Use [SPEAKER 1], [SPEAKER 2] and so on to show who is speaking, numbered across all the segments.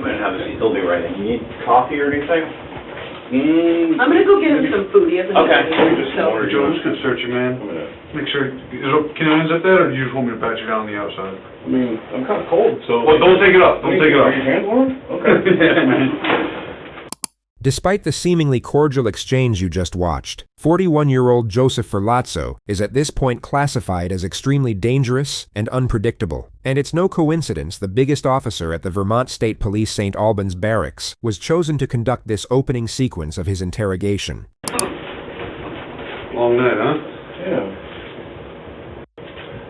[SPEAKER 1] come in and have a seat. He'll be right in. You need coffee or anything?
[SPEAKER 2] I'm gonna go get him some food, he hasn't
[SPEAKER 1] Okay.
[SPEAKER 2] had anything, so.
[SPEAKER 3] Joe, I'm just gonna search you, man. Make sure, can you unzip that, or do you just want me to pat you down on the outside?
[SPEAKER 4] I mean, I'm kind of cold, so...
[SPEAKER 3] Well, don't take it off, don't take it
[SPEAKER 4] Are
[SPEAKER 3] off.
[SPEAKER 4] your hands warm? Okay.
[SPEAKER 3] Yeah, man.
[SPEAKER 5] Despite the seemingly cordial exchange you just watched, 41-year-old Joseph Ferlazzo is at this point classified as extremely dangerous and unpredictable. And it's no coincidence the biggest officer at the Vermont State Police St. Albans Barracks was chosen to conduct this opening sequence of his interrogation.
[SPEAKER 3] Long night, huh?
[SPEAKER 4] Yeah.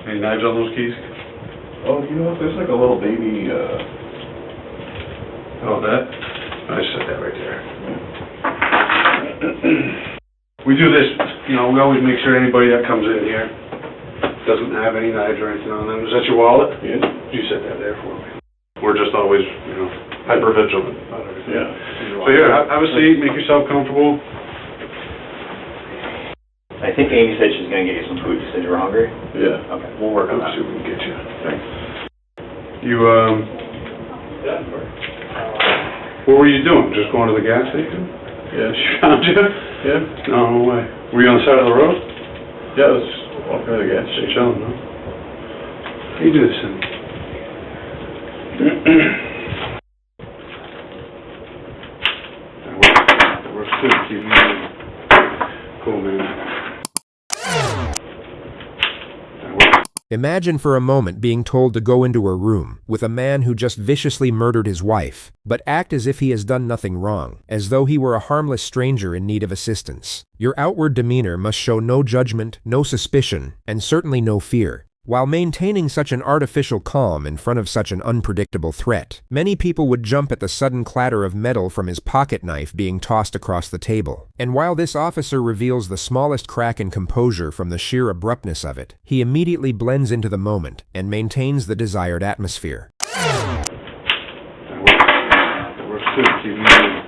[SPEAKER 3] Any knives on those keys?
[SPEAKER 4] Oh, you know what, there's like a little baby,
[SPEAKER 3] Oh, that? I just set that right there. We do this, you know, we always make sure anybody that comes in here doesn't have any knives or anything on them. Is that your wallet?
[SPEAKER 4] Yeah.
[SPEAKER 3] You set that there for me. We're just always, you know, hyper vigilant about everything.
[SPEAKER 4] Yeah.
[SPEAKER 3] So here, have a seat, make yourself comfortable.
[SPEAKER 1] I think Amy said she's gonna get you some food. You said you were hungry?
[SPEAKER 4] Yeah.
[SPEAKER 1] Okay, we'll work on
[SPEAKER 3] Let's
[SPEAKER 1] that.
[SPEAKER 3] see what we can get you.
[SPEAKER 4] Thanks.
[SPEAKER 3] You, what were you doing? Just going to the gas station?
[SPEAKER 4] Yeah.
[SPEAKER 3] She found you?
[SPEAKER 4] Yeah.
[SPEAKER 3] No way. Were you on the side of the road?
[SPEAKER 4] Yeah, I was walking to the gas station.
[SPEAKER 3] Chilling, huh? How you do this thing? That works too. Keep moving. Cool, man. That works.
[SPEAKER 5] Imagine for a moment being told to go into a room with a man who just viciously murdered his wife, but act as if he has done nothing wrong, as though he were a harmless stranger in need of assistance. Your outward demeanor must show no judgment, no suspicion, and certainly no fear. While maintaining such an artificial calm in front of such an unpredictable threat, many people would jump at the sudden clatter of metal from his pocket knife being tossed across the table. And while this officer reveals the smallest crack in composure from the sheer abruptness of it, he immediately blends into the moment and maintains the desired atmosphere.
[SPEAKER 3] That works too. Keep moving.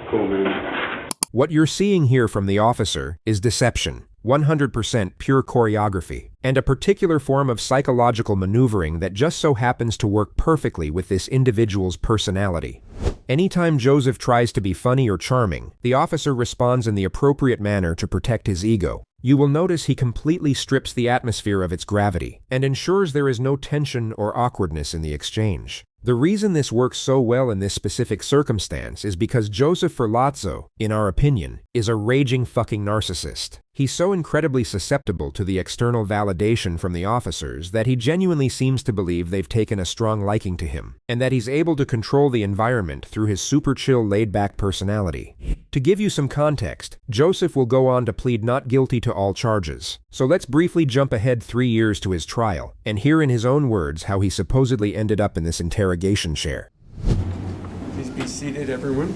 [SPEAKER 3] Cool, man.
[SPEAKER 5] What you're seeing here from the officer is deception. 100% pure choreography, and a particular form of psychological maneuvering that just so happens to work perfectly with this individual's personality. Anytime Joseph tries to be funny or charming, the officer responds in the appropriate manner to protect his ego. You will notice he completely strips the atmosphere of its gravity, and ensures there is no tension or awkwardness in the exchange. The reason this works so well in this specific circumstance is because Joseph Ferlazzo, in our opinion, is a raging fucking narcissist. He's so incredibly susceptible to the external validation from the officers that he genuinely seems to believe they've taken a strong liking to him, and that he's able to control the environment through his super chill, laid-back personality. To give you some context, Joseph will go on to plead not guilty to all charges. So let's briefly jump ahead 3 years to his trial, and hear in his own words how he supposedly ended up in this interrogation chair.
[SPEAKER 6] Please be seated, everyone.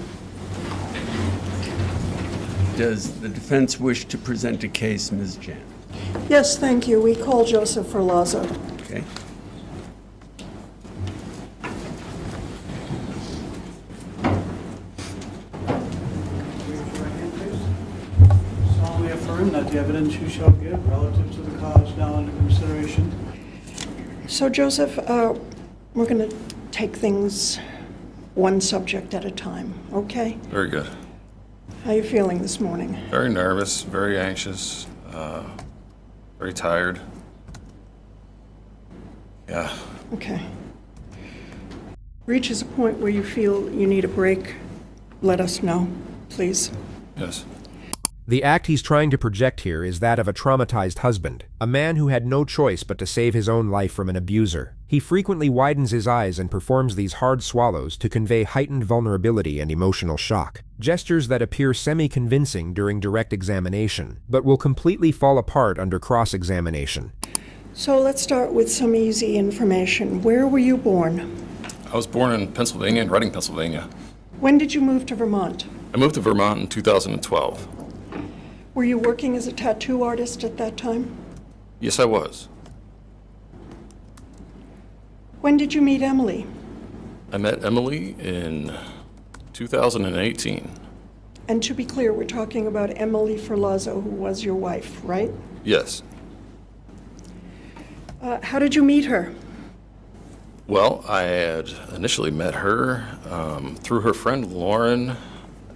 [SPEAKER 6] Does the defense wish to present a case, Ms. Jan?
[SPEAKER 7] Yes, thank you. We call Joseph Ferlazzo.
[SPEAKER 6] Okay.
[SPEAKER 8] Solemnly affirm that the evidence you shall give relative to the cause now under consideration.
[SPEAKER 7] So, Joseph, we're going to take things one subject at a time, okay?
[SPEAKER 9] Very good.
[SPEAKER 7] How are you feeling this morning?
[SPEAKER 9] Very nervous, very anxious, very tired. Yeah.
[SPEAKER 7] Okay. Reaches a point where you feel you need a break, let us know, please.
[SPEAKER 9] Yes.
[SPEAKER 5] The act he's trying to project here is that of a traumatized husband, a man who had no choice but to save his own life from an abuser. He frequently widens his eyes and performs these hard swallows to convey heightened vulnerability and emotional shock, gestures that appear semi-convincing during direct examination, but will completely fall apart under cross-examination.
[SPEAKER 7] So let's start with some easy information. Where were you born?
[SPEAKER 9] I was born in Pennsylvania, in Reading, Pennsylvania.
[SPEAKER 7] When did you move to Vermont?
[SPEAKER 9] I moved to Vermont in 2012.
[SPEAKER 7] Were you working as a tattoo artist at that time?
[SPEAKER 9] Yes, I was.
[SPEAKER 7] When did you meet Emily?
[SPEAKER 9] I met Emily in 2018.
[SPEAKER 7] And to be clear, we're talking about Emily Ferlazzo, who was your wife, right?
[SPEAKER 9] Yes.
[SPEAKER 7] How did you meet her?
[SPEAKER 9] Well, I had initially met her through her friend Lauren.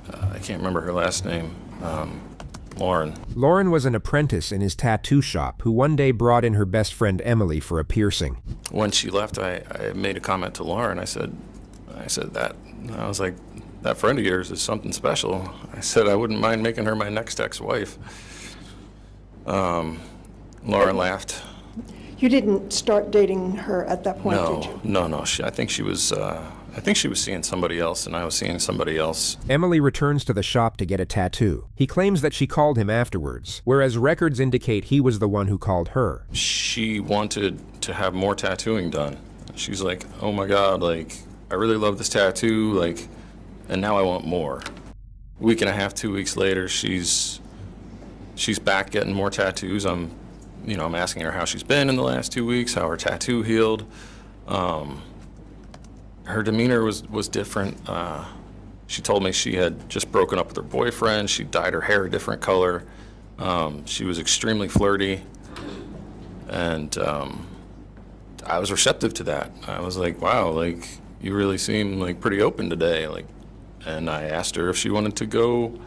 [SPEAKER 9] I can't remember her last name. Lauren.
[SPEAKER 5] Lauren was an apprentice in his tattoo shop who one day brought in her best friend Emily for a piercing.
[SPEAKER 9] When she left, I made a comment to Lauren. I said that. I was like, that friend of yours is something special. I said I wouldn't mind making her my next ex-wife. Lauren laughed.
[SPEAKER 7] You didn't start dating her at that point, did you?
[SPEAKER 9] No. I think she was seeing somebody else, and I was seeing somebody else.
[SPEAKER 5] Emily returns to the shop to get a tattoo. He claims that she called him afterwards, whereas records indicate he was the one who called her.
[SPEAKER 9] She wanted to have more tattooing done. She's like, oh my God, like, I really love this tattoo, like, and now I want more. Week and a half, 2 weeks later, she's back getting more tattoos. I'm asking her how she's been in the last 2 weeks, how her tattoo healed. Her demeanor was different. She told me she had just broken up with her boyfriend. She dyed her hair a different color. She was extremely flirty, and I was receptive to that. I was like, wow, like, you really seem like pretty open today. Like, and I asked her if she wanted to go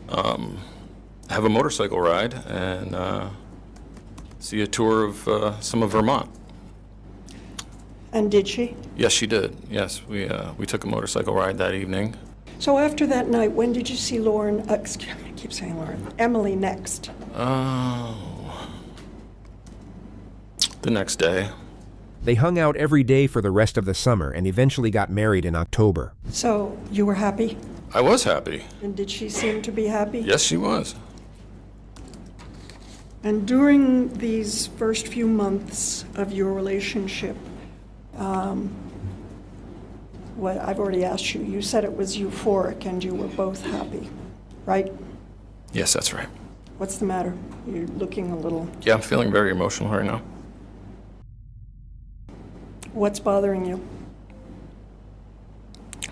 [SPEAKER 9] have a motorcycle ride and see a tour of some of Vermont.
[SPEAKER 7] And did she?
[SPEAKER 9] Yes, she did. Yes, we took a motorcycle ride that evening.
[SPEAKER 7] So after that night, when did you see Lauren, I keep saying Lauren, Emily next?
[SPEAKER 9] The next day.
[SPEAKER 5] They hung out every day for the rest of the summer and eventually got married in October.
[SPEAKER 7] So you were happy?
[SPEAKER 9] I was happy.
[SPEAKER 7] And did she seem to be happy?
[SPEAKER 9] Yes, she was.
[SPEAKER 7] And during these first few months of your relationship, what I've already asked you, you said it was euphoric and you were both happy, right?
[SPEAKER 9] Yes, that's right.
[SPEAKER 7] What's the matter? You're looking a little...
[SPEAKER 9] Yeah, I'm feeling very emotional right now.
[SPEAKER 7] What's bothering you?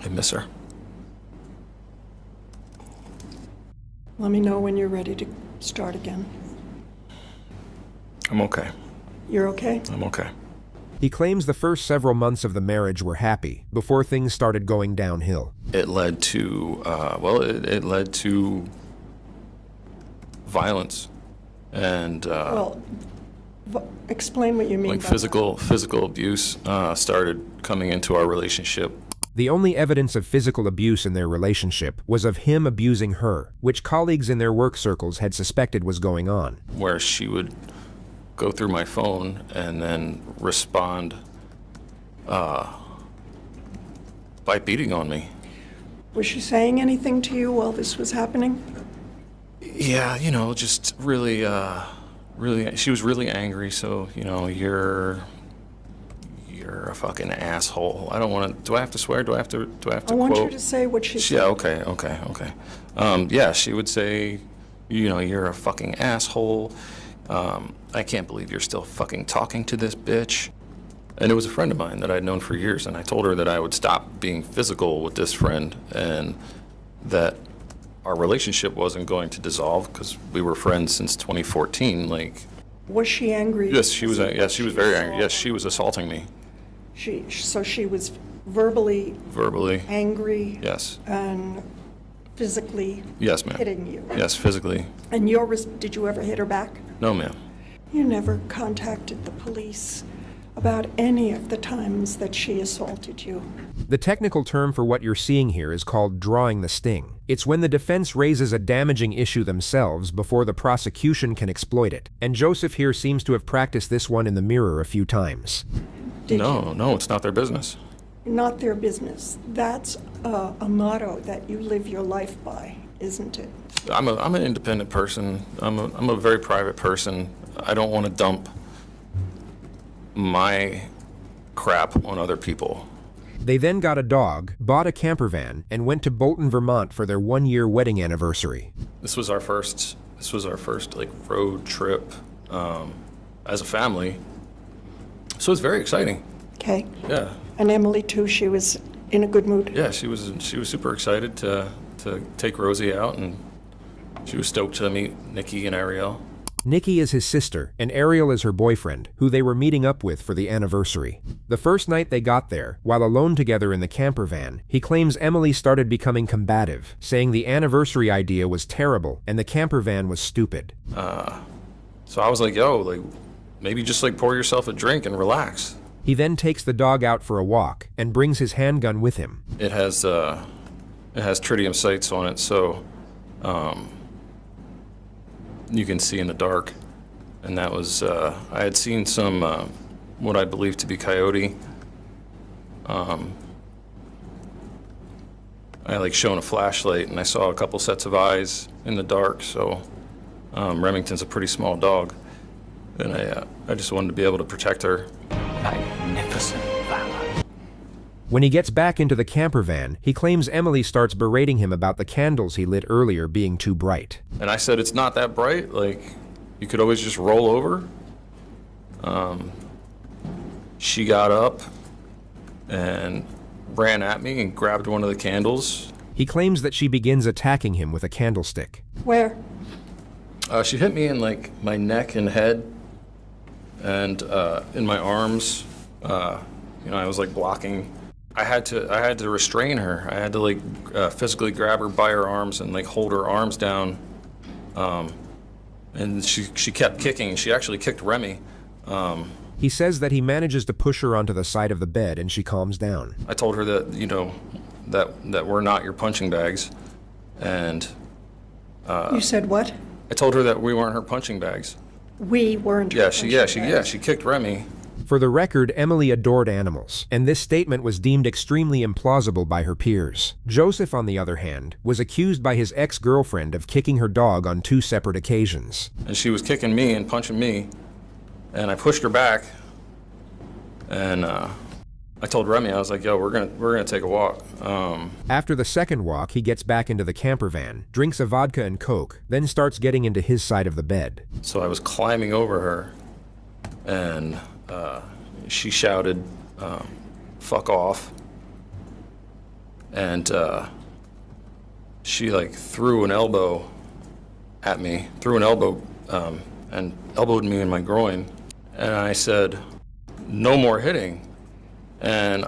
[SPEAKER 9] I miss her.
[SPEAKER 7] Let me know when you're ready to start again.
[SPEAKER 9] I'm okay.
[SPEAKER 7] You're okay?
[SPEAKER 9] I'm okay.
[SPEAKER 5] He claims the first several months of the marriage were happy, before things started going downhill.
[SPEAKER 9] It led to, it led to violence and
[SPEAKER 7] explain what you mean
[SPEAKER 9] like
[SPEAKER 7] by
[SPEAKER 9] physical abuse started coming into our relationship.
[SPEAKER 5] The only evidence of physical abuse in their relationship was of him abusing her, which colleagues in their work circles had suspected was going on.
[SPEAKER 9] Where she would go through my phone and then respond by beating on me.
[SPEAKER 7] Was she saying anything to you while this was happening?
[SPEAKER 9] Yeah, just really, she was really angry, so, you're a fucking asshole. I don't want to, do I have to swear? Do I have to quote?
[SPEAKER 7] I want you to say what she said.
[SPEAKER 9] Yeah, okay. Yeah, she would say, you're a fucking asshole. I can't believe you're still fucking talking to this bitch. And it was a friend of mine that I'd known for years, and I told her that I would stop being physical with this friend and that our relationship wasn't going to dissolve because we were friends since 2014. Like,
[SPEAKER 7] was she angry?
[SPEAKER 9] Yes, she was. Yes, she was very angry. Yes, she was assaulting me.
[SPEAKER 7] So she was verbally angry.
[SPEAKER 9] Yes.
[SPEAKER 7] And physically.
[SPEAKER 9] Yes, ma'am.
[SPEAKER 7] Hitting you.
[SPEAKER 9] Yes, physically.
[SPEAKER 7] And did you ever hit her back?
[SPEAKER 9] No, ma'am.
[SPEAKER 7] You never contacted the police about any of the times that she assaulted you.
[SPEAKER 5] The technical term for what you're seeing here is called drawing the sting. It's when the defense raises a damaging issue themselves before the prosecution can exploit it. And Joseph here seems to have practiced this one in the mirror a few times.
[SPEAKER 9] No, it's not their business.
[SPEAKER 7] Not their business. That's a motto that you live your life by, isn't it?
[SPEAKER 9] I'm an independent person. I'm a very private person. I don't want to dump my crap on other people.
[SPEAKER 5] They then got a dog, bought a camper van, and went to Bolton, Vermont for their 1-year wedding anniversary.
[SPEAKER 9] This was our first like road trip as a family. So it's very exciting.
[SPEAKER 7] Okay.
[SPEAKER 9] Yeah.
[SPEAKER 7] And Emily too, she was in a good mood?
[SPEAKER 9] Yeah, she was super excited to take Rosie out, and she was stoked to meet Nikki and Ariel.
[SPEAKER 5] Nikki is his sister, and Ariel is her boyfriend, who they were meeting up with for the anniversary. The first night they got there, while alone together in the camper van, he claims Emily started becoming combative, saying the anniversary idea was terrible and the camper van was stupid.
[SPEAKER 9] So I was like, yo, like, maybe just like pour yourself a drink and relax.
[SPEAKER 5] He then takes the dog out for a walk and brings his handgun with him.
[SPEAKER 9] It has tritium sights on it, so you can see in the dark. And that was, I had seen some, what I believe to be coyote. I like shown a flashlight and I saw a couple sets of eyes in the dark, so Remington's a pretty small dog. And I just wanted to be able to protect her.
[SPEAKER 1] Magnificent valor.
[SPEAKER 5] When he gets back into the camper van, he claims Emily starts berating him about the candles he lit earlier being too bright.
[SPEAKER 9] And I said, it's not that bright, like, you could always just roll over. She got up and ran at me and grabbed one of the candles.
[SPEAKER 5] He claims that she begins attacking him with a candlestick.
[SPEAKER 7] Where?
[SPEAKER 9] She hit me in, like, my neck and head and in my arms. I was, like, blocking. I had to restrain her. I had to, like, physically grab her by her arms and, like, hold her arms down. And she kept kicking. She actually kicked Remy.
[SPEAKER 5] He says that he manages to push her onto the side of the bed and she calms down.
[SPEAKER 9] I told her that, that we're not your punching bags. And
[SPEAKER 7] You said what?
[SPEAKER 9] I told her that we weren't her punching bags.
[SPEAKER 7] We weren't.
[SPEAKER 9] She kicked Remy.
[SPEAKER 5] For the record, Emily adored animals, and this statement was deemed extremely implausible by her peers. Joseph, on the other hand, was accused by his ex-girlfriend of kicking her dog on 2 separate occasions.
[SPEAKER 9] And she was kicking me and punching me, and I pushed her back, and I told Remy, I was like, yo, we're gonna take a walk.
[SPEAKER 5] After the second walk, he gets back into the camper van, drinks a vodka and Coke, then starts getting into his side of the bed.
[SPEAKER 9] So I was climbing over her, and she shouted, fuck off. And she, like, threw an elbow at me, and elbowed me in my groin. And I said, no more hitting. And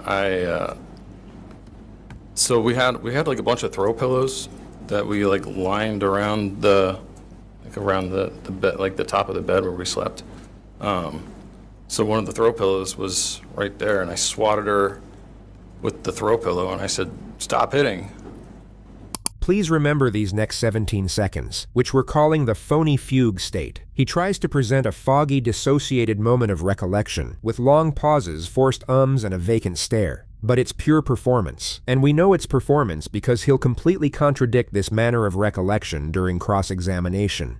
[SPEAKER 9] so we had like a bunch of throw pillows that we, like, lined around the bed, like the top of the bed where we slept. So one of the throw pillows was right there, and I swatted her with the throw pillow, and I said, stop hitting.
[SPEAKER 5] Please remember these next 17 seconds, which we're calling the phony fugue state. He tries to present a foggy, dissociated moment of recollection, with long pauses, forced ums, and a vacant stare. But it's pure performance, and we know it's performance because he'll completely contradict this manner of recollection during cross-examination.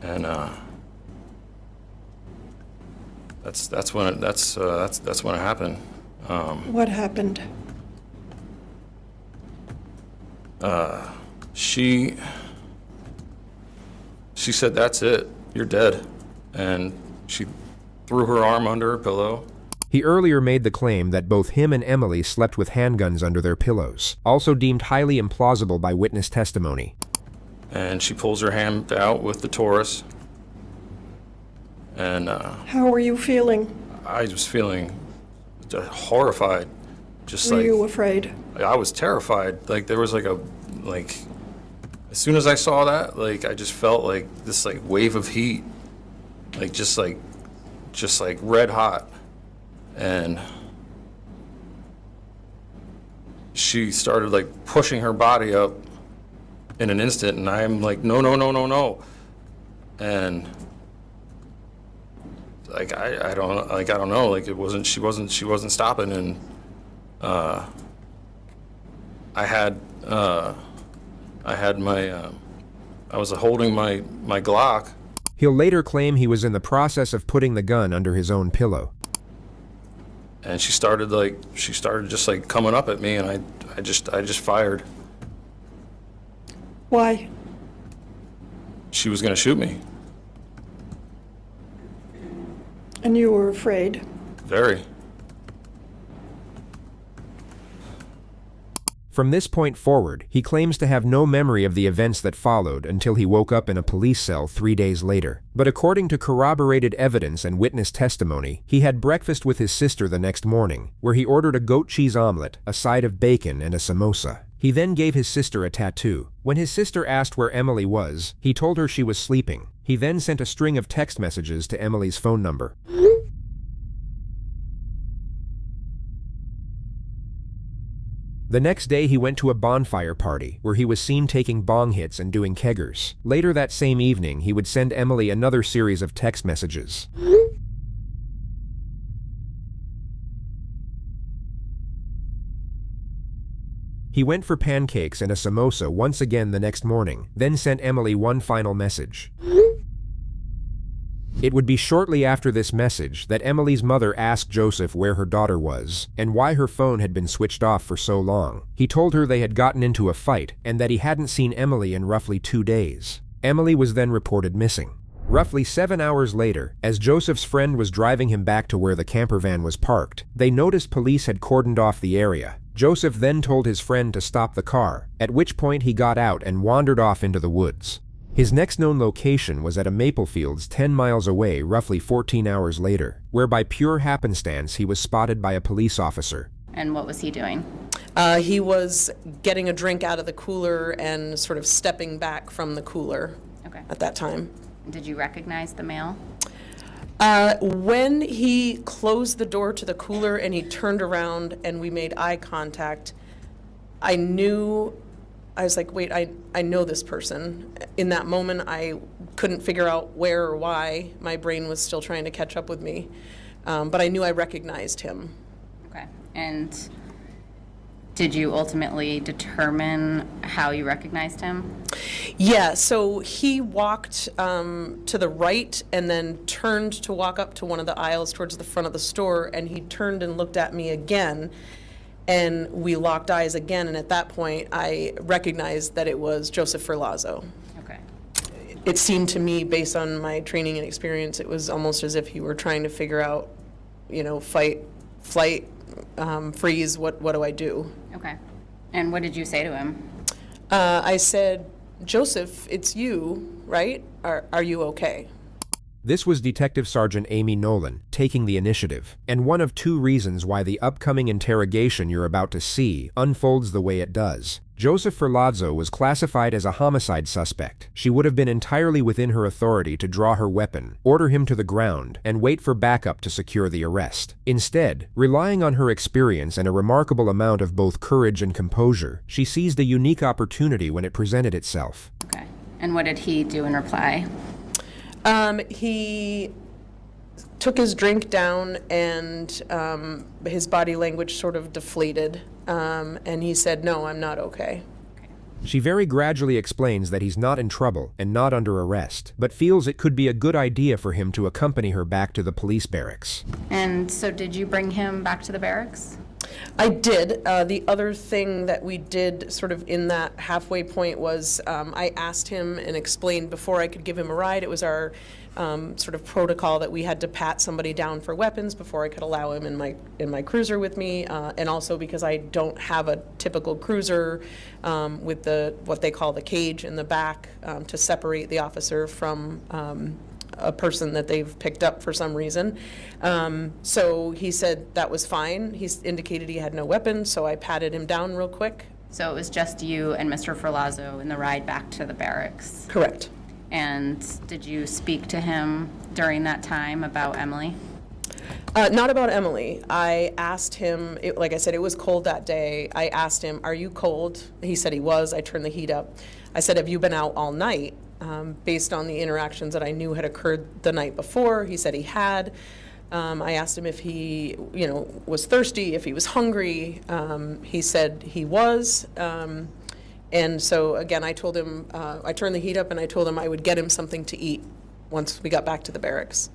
[SPEAKER 9] And that's when it happened.
[SPEAKER 7] What happened?
[SPEAKER 9] She said, that's it, you're dead. And she threw her arm under her pillow.
[SPEAKER 5] He earlier made the claim that both him and Emily slept with handguns under their pillows, also deemed highly implausible by witness testimony.
[SPEAKER 9] And she pulls her hand out with the Taurus. And
[SPEAKER 7] How were you feeling?
[SPEAKER 9] I was feeling horrified. Just
[SPEAKER 7] Were
[SPEAKER 9] like,
[SPEAKER 7] you afraid?
[SPEAKER 9] I was terrified. Like, there was as soon as I saw that, like, I just felt like this, like, wave of heat, like, just like red hot. And she started, like, pushing her body up in an instant, and I'm like, no. And like, I don't know, like, she wasn't stopping. And I was holding my Glock.
[SPEAKER 5] He'll later claim he was in the process of putting the gun under his own pillow.
[SPEAKER 9] And she started just like coming up at me, and I just fired.
[SPEAKER 7] Why?
[SPEAKER 9] She was gonna shoot me.
[SPEAKER 7] And you were afraid?
[SPEAKER 9] Very.
[SPEAKER 5] From this point forward, he claims to have no memory of the events that followed until he woke up in a police cell 3 days later. But according to corroborated evidence and witness testimony, he had breakfast with his sister the next morning, where he ordered a goat cheese omelet, a side of bacon, and a samosa. He then gave his sister a tattoo. When his sister asked where Emily was, he told her she was sleeping. He then sent a string of text messages to Emily's phone number. The next day, he went to a bonfire party, where he was seen taking bong hits and doing keggers. Later that same evening, he would send Emily another series of text messages. He went for pancakes and a samosa once again the next morning, then sent Emily one final message. It would be shortly after this message that Emily's mother asked Joseph where her daughter was and why her phone had been switched off for so long. He told her they had gotten into a fight and that he hadn't seen Emily in roughly 2 days. Emily was then reported missing. Roughly 7 hours later, as Joseph's friend was driving him back to where the camper van was parked, they noticed police had cordoned off the area. Joseph then told his friend to stop the car, at which point he got out and wandered off into the woods. His next known location was at a maple fields 10 miles away roughly 14 hours later, where by pure happenstance he was spotted by a police officer.
[SPEAKER 10] And what was he doing?
[SPEAKER 11] He was getting a drink out of the cooler and sort of stepping back from the cooler at that time.
[SPEAKER 10] Did you recognize the male?
[SPEAKER 11] When he closed the door to the cooler and he turned around and we made eye contact, I was like, wait, I know this person. In that moment, I couldn't figure out where or why. My brain was still trying to catch up with me. But I knew I recognized him.
[SPEAKER 10] Okay. And did you ultimately determine how you recognized him?
[SPEAKER 11] Yeah, so he walked to the right and then turned to walk up to one of the aisles towards the front of the store, and he turned and looked at me again, and we locked eyes again, and at that point I recognized that it was Joseph Ferlazzo.
[SPEAKER 10] Okay.
[SPEAKER 11] It seemed to me, based on my training and experience, it was almost as if he were trying to figure out, fight, flight, freeze, what do I do?
[SPEAKER 10] Okay. And what did you say to him?
[SPEAKER 11] I said, Joseph, it's you, right? Are you okay?
[SPEAKER 5] This was Detective Sergeant Amy Nolan taking the initiative, and one of 2 reasons why the upcoming interrogation you're about to see unfolds the way it does. Joseph Ferlazzo was classified as a homicide suspect. She would have been entirely within her authority to draw her weapon, order him to the ground, and wait for backup to secure the arrest. Instead, relying on her experience and a remarkable amount of both courage and composure, she seized a unique opportunity when it presented itself.
[SPEAKER 10] Okay. And what did he do in reply?
[SPEAKER 11] He took his drink down and his body language sort of deflated, and he said, no, I'm not okay.
[SPEAKER 5] She very gradually explains that he's not in trouble and not under arrest, but feels it could be a good idea for him to accompany her back to the police barracks.
[SPEAKER 10] And so did you bring him back to the barracks?
[SPEAKER 11] I did. The other thing that we did sort of in that halfway point was I asked him and explained before I could give him a ride. It was our sort of protocol that we had to pat somebody down for weapons before I could allow him in my cruiser with me, and also because I don't have a typical cruiser with what they call the cage in the back to separate the officer from a person that they've picked up for some reason. So he said that was fine. He indicated he had no weapons, so I patted him down real quick.
[SPEAKER 10] So it was just you and Mr. Ferlazzo in the ride back to the barracks?
[SPEAKER 11] Correct.
[SPEAKER 10] And did you speak to him during that time about Emily?
[SPEAKER 11] Not about Emily. I asked him, like I said, it was cold that day. I asked him, are you cold? He said he was. I turned the heat up. I said, have you been out all night? Based on the interactions that I knew had occurred the night before, he said he had. I asked him if he, was thirsty, if he was hungry. He said he was. And so, again, I told him, I turned the heat up and I told him I would get him something to eat once we got back to the barracks.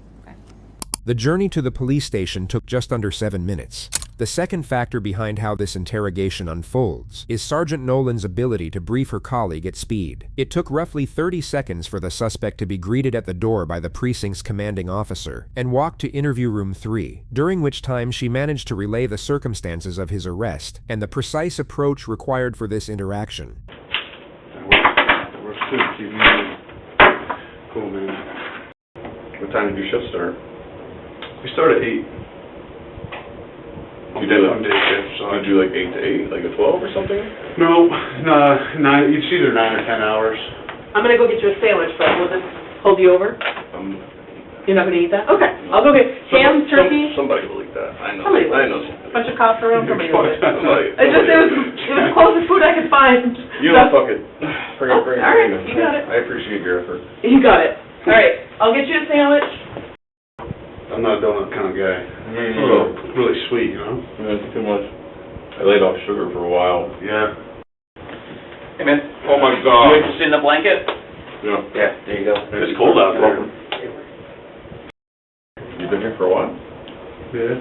[SPEAKER 5] The journey to the police station took just under 7 minutes. The second factor behind how this interrogation unfolds is Sergeant Nolan's ability to brief her colleague at speed. It took roughly 30 seconds for the suspect to be greeted at the door by the precinct's commanding officer and walk to interview room 3, during which time she managed to relay the circumstances of his arrest and the precise approach required for this interaction.
[SPEAKER 3] That works too. Keep me cool, man.
[SPEAKER 4] What time did your shift start?
[SPEAKER 3] We start at 8.
[SPEAKER 4] You did
[SPEAKER 3] on day shift, so
[SPEAKER 4] you do like 8 to 8, like a 12 or something?
[SPEAKER 3] No, 9. It's either 9 or 10 hours.
[SPEAKER 2] I'm gonna go get you a sandwich, but will this hold you over? You're not gonna eat that? Okay, I'll go get ham, turkey.
[SPEAKER 4] Somebody will eat that. I know.
[SPEAKER 2] Somebody will.
[SPEAKER 4] I know.
[SPEAKER 2] A bunch of cops around, somebody will. It
[SPEAKER 4] Somebody.
[SPEAKER 2] was the closest food I could find.
[SPEAKER 4] You know, fuck it. Bring it, bring it.
[SPEAKER 2] All right,
[SPEAKER 4] bring it.
[SPEAKER 2] you got it.
[SPEAKER 4] I appreciate your effort.
[SPEAKER 2] You got it. All right, I'll get you a sandwich.
[SPEAKER 3] I'm not a donut kind of guy.
[SPEAKER 4] Oh.
[SPEAKER 3] Really sweet, you know?
[SPEAKER 4] Yeah, it's too much. I laid off sugar for a while.
[SPEAKER 3] Yeah.
[SPEAKER 1] Hey, man.
[SPEAKER 3] Oh my
[SPEAKER 1] You
[SPEAKER 3] God.
[SPEAKER 1] interested in the blanket?
[SPEAKER 4] Yeah.
[SPEAKER 1] Yeah, there you go.
[SPEAKER 3] It's cold out there.
[SPEAKER 4] You've been here for a while?
[SPEAKER 3] Yeah.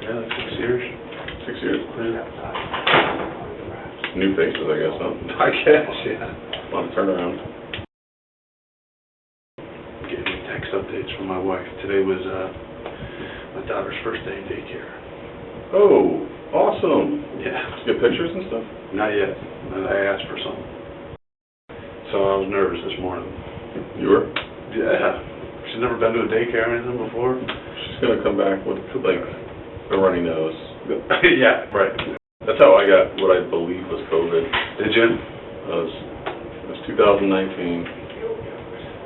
[SPEAKER 3] Yeah, like 6 years.
[SPEAKER 4] 6 years?
[SPEAKER 3] Yeah.
[SPEAKER 4] New faces, I guess, huh?
[SPEAKER 3] I guess, yeah.
[SPEAKER 4] A lot of turnaround.
[SPEAKER 3] Getting text updates from my wife. Today was my daughter's first day in daycare.
[SPEAKER 4] Oh, awesome.
[SPEAKER 3] Yeah.
[SPEAKER 4] Did you get pictures and stuff?
[SPEAKER 3] Not yet. I asked for some. So I was nervous this morning.
[SPEAKER 4] You were?
[SPEAKER 3] Yeah. She's never been to a daycare or anything before.
[SPEAKER 4] She's gonna come back with, like, a runny nose.
[SPEAKER 3] Yeah, right.
[SPEAKER 4] That's how I got what I believe was COVID.
[SPEAKER 3] Did you?
[SPEAKER 4] It was 2019.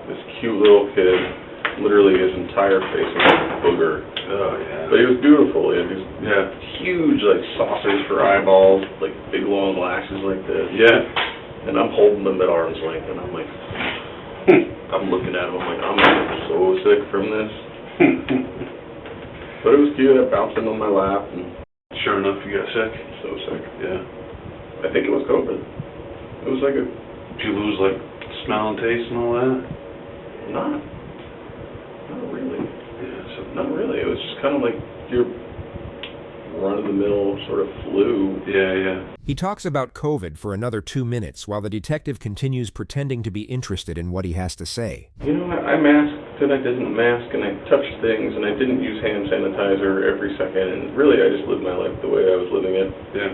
[SPEAKER 4] This cute little kid, literally his entire face was like a booger.
[SPEAKER 3] Oh, yeah.
[SPEAKER 4] But he was beautiful. He had these
[SPEAKER 3] Yeah.
[SPEAKER 4] huge, like, saucers for eyeballs, like, big, long lashes like this.
[SPEAKER 3] Yeah.
[SPEAKER 4] And I'm holding them at arm's length, and I'm like, I'm looking at him, I'm like, I'm so sick from this. But it was cute. I bounced him on my lap, and
[SPEAKER 3] Sure enough, you got sick?
[SPEAKER 4] so sick.
[SPEAKER 3] Yeah.
[SPEAKER 4] I think it was COVID. It was like a,
[SPEAKER 3] Did you lose, like, smell and taste and all that?
[SPEAKER 4] not really.
[SPEAKER 3] Yeah, so
[SPEAKER 4] Not really. It was just kind of like your run-of-the-mill sort of flu.
[SPEAKER 3] yeah.
[SPEAKER 5] He talks about COVID for another 2 minutes while the detective continues pretending to be interested in what he has to say.
[SPEAKER 4] You know, I masked and I didn't mask and I touched things and I didn't use hand sanitizer every second, and really I just lived my life the way I was living it.
[SPEAKER 3] Yeah.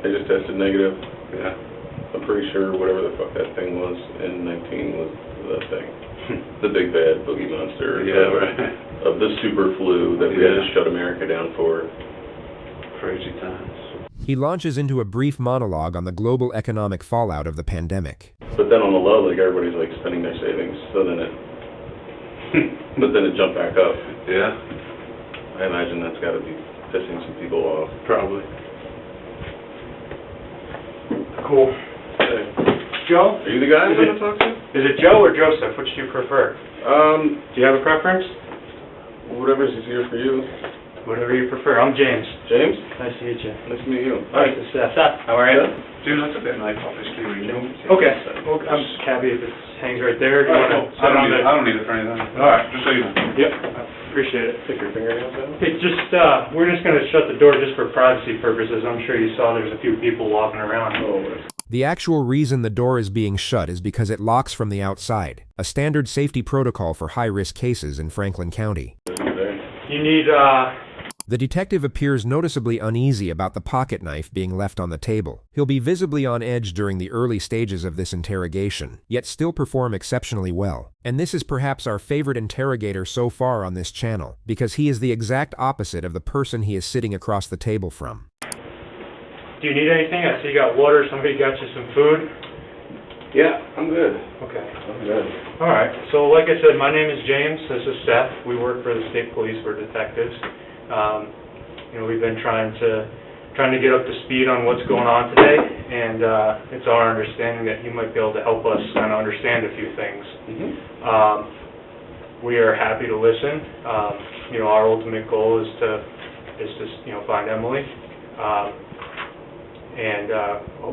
[SPEAKER 4] I just tested negative.
[SPEAKER 3] Yeah.
[SPEAKER 4] I'm pretty sure whatever the fuck that thing was in 19 was the thing. The big bad boogie monster.
[SPEAKER 3] Yeah, right.
[SPEAKER 4] Of the super flu that we had to
[SPEAKER 3] Yeah.
[SPEAKER 4] shut America down for.
[SPEAKER 3] Crazy times.
[SPEAKER 5] He launches into a brief monologue on the global economic fallout of the pandemic.
[SPEAKER 4] But then on the low, like, everybody's like spending their savings, so then it, but then it jumped back up.
[SPEAKER 3] Yeah,
[SPEAKER 4] I imagine that's got to be pissing some people off.
[SPEAKER 3] probably.
[SPEAKER 1] Cool.
[SPEAKER 4] Hey,
[SPEAKER 1] Joe?
[SPEAKER 4] are you the guy I'm going to talk to?
[SPEAKER 1] Is it Joe or Joseph? Which do you prefer? Do you have a preference?
[SPEAKER 4] Whatever's easier for you.
[SPEAKER 1] Whatever you prefer. I'm James.
[SPEAKER 4] James?
[SPEAKER 1] Nice to meet you.
[SPEAKER 4] Nice to meet you.
[SPEAKER 1] Nice to Seth. How are you?
[SPEAKER 3] Dude, that's a bit nice office key reading.
[SPEAKER 1] Okay. Well, I'm happy if it hangs right there. Do you wanna sit on the-
[SPEAKER 3] I don't need it for anything.
[SPEAKER 1] All right.
[SPEAKER 3] Just so you know.
[SPEAKER 1] Yep. I appreciate it.
[SPEAKER 4] Stick your fingernails out?
[SPEAKER 1] It's just, we're just gonna shut the door just for privacy purposes. I'm sure you saw there's a few people walking around.
[SPEAKER 4] Oh,
[SPEAKER 5] The actual reason the door is being shut is because it locks from the outside, a standard safety protocol for high-risk cases in Franklin County.
[SPEAKER 1] You need,
[SPEAKER 5] The detective appears noticeably uneasy about the pocket knife being left on the table. He'll be visibly on edge during the early stages of this interrogation, yet still perform exceptionally well. And this is perhaps our favorite interrogator so far on this channel, because he is the exact opposite of the person he is sitting across the table from.
[SPEAKER 1] do you need anything? I see you got water. Somebody got you some food?
[SPEAKER 4] yeah, I'm good.
[SPEAKER 1] Okay.
[SPEAKER 4] I'm good.
[SPEAKER 1] All right. So like I said, my name is James. This is Seth. We work for the state police. We're detectives. We've been trying to get up to speed on what's going on today, and it's our understanding that you might be able to help us kind of understand a few things. We are happy to listen. Our ultimate goal is to find Emily, and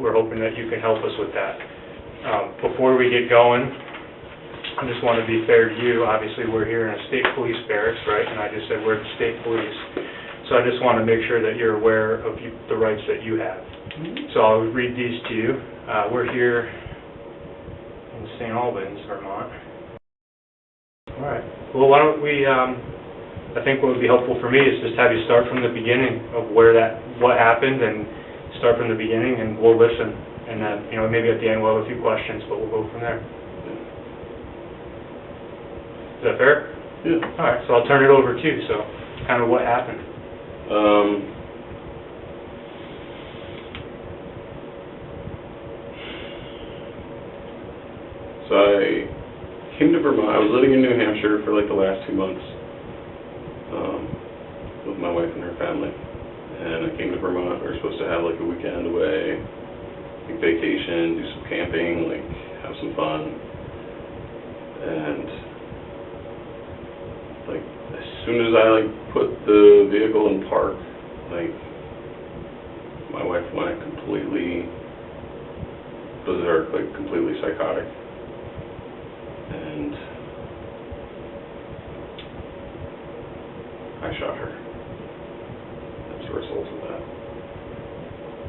[SPEAKER 1] we're hoping that you can help us with that. Before we get going, I just want to be fair to you. Obviously, we're here in a state police barracks, right? And I just said we're the state police. So I just want to make sure that you're aware of the rights that you have. So I'll read these to you. We're here in St. Albans, Vermont. All right. Well, why don't we, I think what would be helpful for me is just have you start from the beginning of what happened, and start from the beginning, and we'll listen. And then, maybe at the end we'll have a few questions, but we'll go from there. Is that fair?
[SPEAKER 4] Yeah.
[SPEAKER 1] All right, so I'll turn it over to you. So, kind of what happened?
[SPEAKER 4] So I came to Vermont. I was living in New Hampshire for like the last 2 months with my wife and her family. And I came to Vermont. We were supposed to have like a weekend away, like vacation, do some camping, like have some fun. And like as soon as I like put the vehicle in park, like my wife went completely berserk, like completely psychotic. And I shot her as a result of that.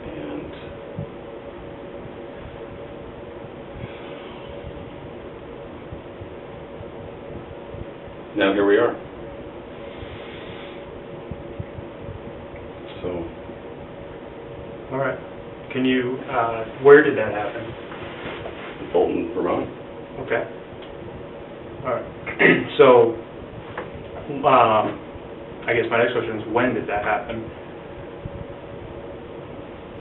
[SPEAKER 4] And now here we are. So.
[SPEAKER 1] All right. Can you, where did that happen?
[SPEAKER 4] Bolton, Vermont.
[SPEAKER 1] Okay. All right. So, I guess my next question is, when did that happen?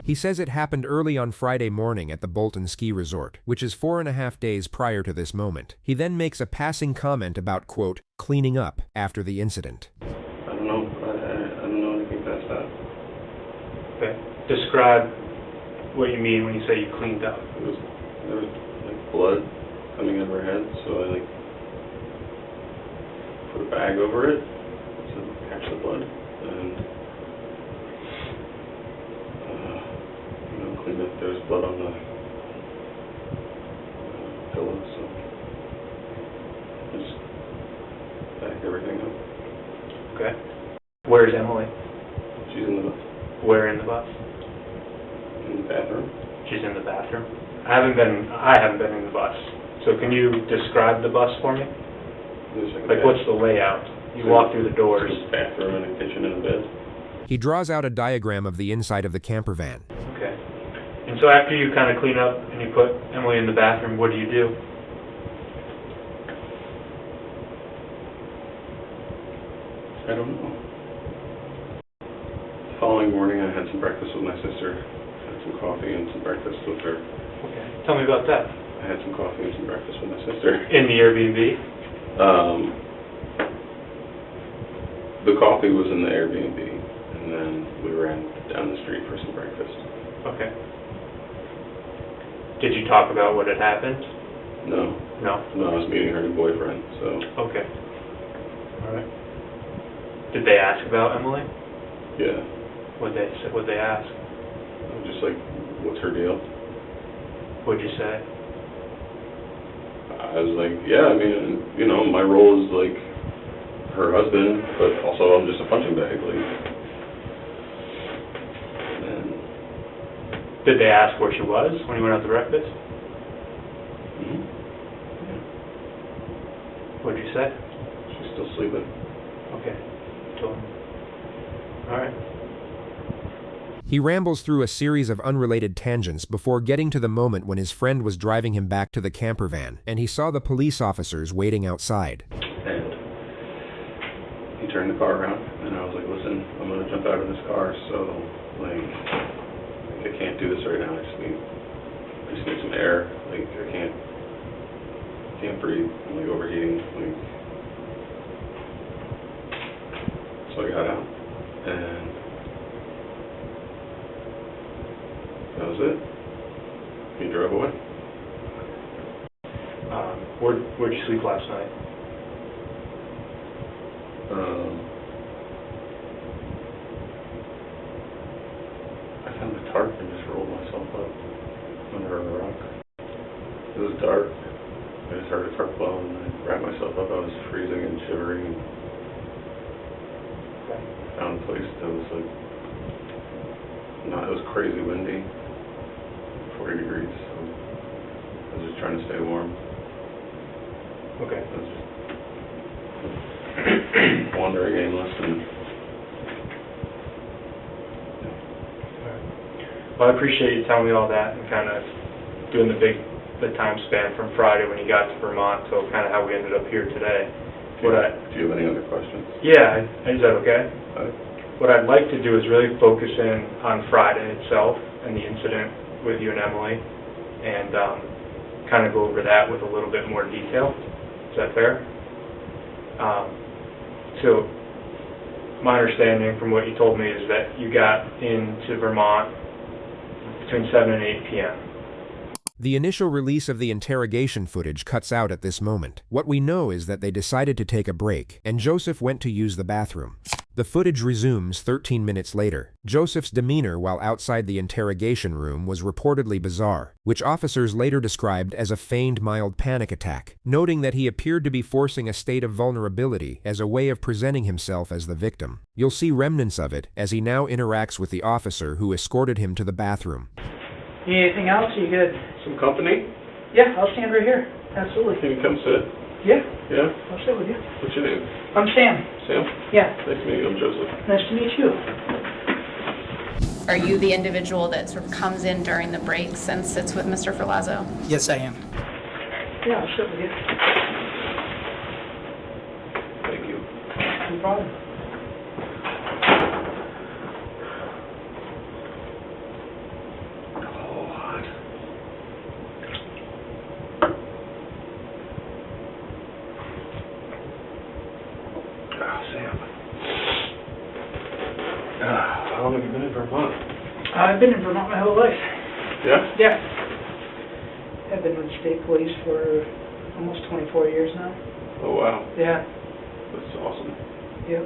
[SPEAKER 5] He says it happened early on Friday morning at the Bolton Ski Resort, which is 4.5 days prior to this moment. He then makes a passing comment about, quote, cleaning up after the incident.
[SPEAKER 4] I don't know. I don't know anything past that.
[SPEAKER 1] Okay. Describe what you mean when you say you cleaned up.
[SPEAKER 4] There was like blood coming out of her head, so I like put a bag over it to catch the blood, and cleaned up. There was blood on the pillow, so just backed everything up.
[SPEAKER 1] Okay. Where's Emily?
[SPEAKER 4] She's in the bus.
[SPEAKER 1] Where in the bus?
[SPEAKER 4] In the bathroom.
[SPEAKER 1] She's in the bathroom. I haven't been in the bus. So can you describe the bus for me? Like, what's the layout? You walk through the doors.
[SPEAKER 4] There's a bathroom and a kitchen and a bed.
[SPEAKER 5] He draws out a diagram of the inside of the camper van.
[SPEAKER 1] Okay. And so after you kind of clean up and you put Emily in the bathroom, what do you do?
[SPEAKER 4] I don't know. The following morning I had some breakfast with my sister. I had some coffee and some breakfast with her.
[SPEAKER 1] Okay. Tell me about that.
[SPEAKER 4] I had some coffee and some breakfast with my sister.
[SPEAKER 1] In the Airbnb?
[SPEAKER 4] The coffee was in the Airbnb, and then we ran down the street for some breakfast.
[SPEAKER 1] Okay. Did you talk about what had happened?
[SPEAKER 4] No.
[SPEAKER 1] No?
[SPEAKER 4] No, I was meeting her new boyfriend, so.
[SPEAKER 1] Okay. All right. Did they ask about Emily?
[SPEAKER 4] Yeah.
[SPEAKER 1] What'd they ask?
[SPEAKER 4] Just like, what's her deal?
[SPEAKER 1] What'd you say?
[SPEAKER 4] I was like, yeah, I mean, you know, my role is like her husband, but also I'm just a punching bag, like. And
[SPEAKER 1] did they ask where she was when you went out to breakfast?
[SPEAKER 4] mm-hmm. Yeah.
[SPEAKER 1] What'd you say?
[SPEAKER 4] She's still sleeping.
[SPEAKER 1] Okay. Told me. All right.
[SPEAKER 5] He rambles through a series of unrelated tangents before getting to the moment when his friend was driving him back to the camper van, and he saw the police officers waiting outside.
[SPEAKER 4] And he turned the car around, and I was like, listen, I'm going to jump out of this car, so, like, I can't do this right now. I just need some air. Like, I can't breathe. I'm, like, overheating. Like, so I got out, and that was it. He drove away.
[SPEAKER 1] Where'd you sleep last night?
[SPEAKER 4] I found a tarp and just rolled myself up under a rock. It was dark. I just heard a tarp blow and I wrapped myself up. I was freezing and shivering. And found a place it was like, it was crazy windy, 40 degrees, so I was just trying to stay warm.
[SPEAKER 1] Okay.
[SPEAKER 4] I was just wandering aimless and...
[SPEAKER 1] Well, I appreciate you telling me all that and kind of doing the time span from Friday when you got to Vermont to kind of how we ended up here today.
[SPEAKER 4] Do you have any other questions?
[SPEAKER 1] Yeah, is that okay? What I'd like to do is really focus in on Friday itself and the incident with you and Emily, and kind of go over that with a little bit more detail. Is that fair? So, my understanding from what you told me is that you got into Vermont between 7 and 8 p.m.
[SPEAKER 5] The initial release of the interrogation footage cuts out at this moment. What we know is that they decided to take a break, and Joseph went to use the bathroom. The footage resumes 13 minutes later. Joseph's demeanor while outside the interrogation room was reportedly bizarre, which officers later described as a feigned mild panic attack, noting that he appeared to be forcing a state of vulnerability as a way of presenting himself as the victim. You'll see remnants of it as he now interacts with the officer who escorted him to the bathroom.
[SPEAKER 8] Anything else? You good?
[SPEAKER 4] Some company?
[SPEAKER 8] Yeah, I'll stand right here. Absolutely.
[SPEAKER 4] Can you come sit?
[SPEAKER 8] Yeah,
[SPEAKER 4] Yeah?
[SPEAKER 8] I'll sit with you.
[SPEAKER 4] What's your name?
[SPEAKER 8] I'm Sam.
[SPEAKER 4] Sam?
[SPEAKER 8] Yeah,
[SPEAKER 4] Nice to meet you. I'm Joseph.
[SPEAKER 8] nice to meet you.
[SPEAKER 10] Are you the individual that sort of comes in during the breaks and sits with Mr. Ferlazzo?
[SPEAKER 8] Yes, I am. Yeah, I'll sit with you.
[SPEAKER 4] Thank you.
[SPEAKER 8] No problem.
[SPEAKER 4] How long have you been in Vermont?
[SPEAKER 8] I've been in Vermont my whole life.
[SPEAKER 4] Yeah?
[SPEAKER 8] Yeah. I've been with the state police for almost 24 years now.
[SPEAKER 4] Oh, wow.
[SPEAKER 8] Yeah.
[SPEAKER 4] That's awesome.
[SPEAKER 8] Yep.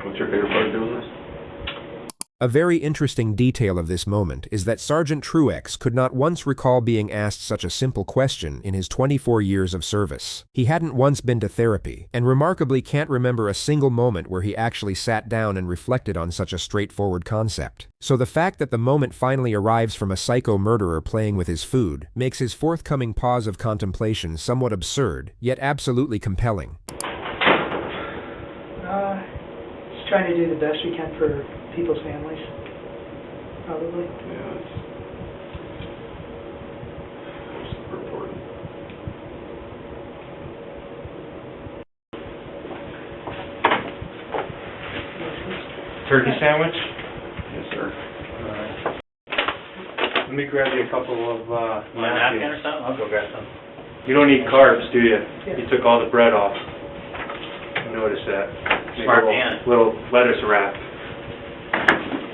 [SPEAKER 4] What's your favorite part of doing this?
[SPEAKER 5] A very interesting detail of this moment is that Sergeant Truex could not once recall being asked such a simple question in his 24 years of service. He hadn't once been to therapy, and remarkably can't remember a single moment where he actually sat down and reflected on such a straightforward concept. So the fact that the moment finally arrives from a psycho murderer playing with his food makes his forthcoming pause of contemplation somewhat absurd, yet absolutely compelling.
[SPEAKER 8] Just trying to do the best we can for people's families, probably.
[SPEAKER 4] Yeah, it's super important.
[SPEAKER 1] Turkey sandwich?
[SPEAKER 4] Yes, sir.
[SPEAKER 1] Let me grab you a couple of
[SPEAKER 12] napkin or something? I'll go grab some.
[SPEAKER 1] You don't eat carbs, do you?
[SPEAKER 8] Yeah.
[SPEAKER 1] You took all the bread off. I noticed that. Make
[SPEAKER 12] Smart
[SPEAKER 1] a
[SPEAKER 12] man.
[SPEAKER 1] little lettuce wrap.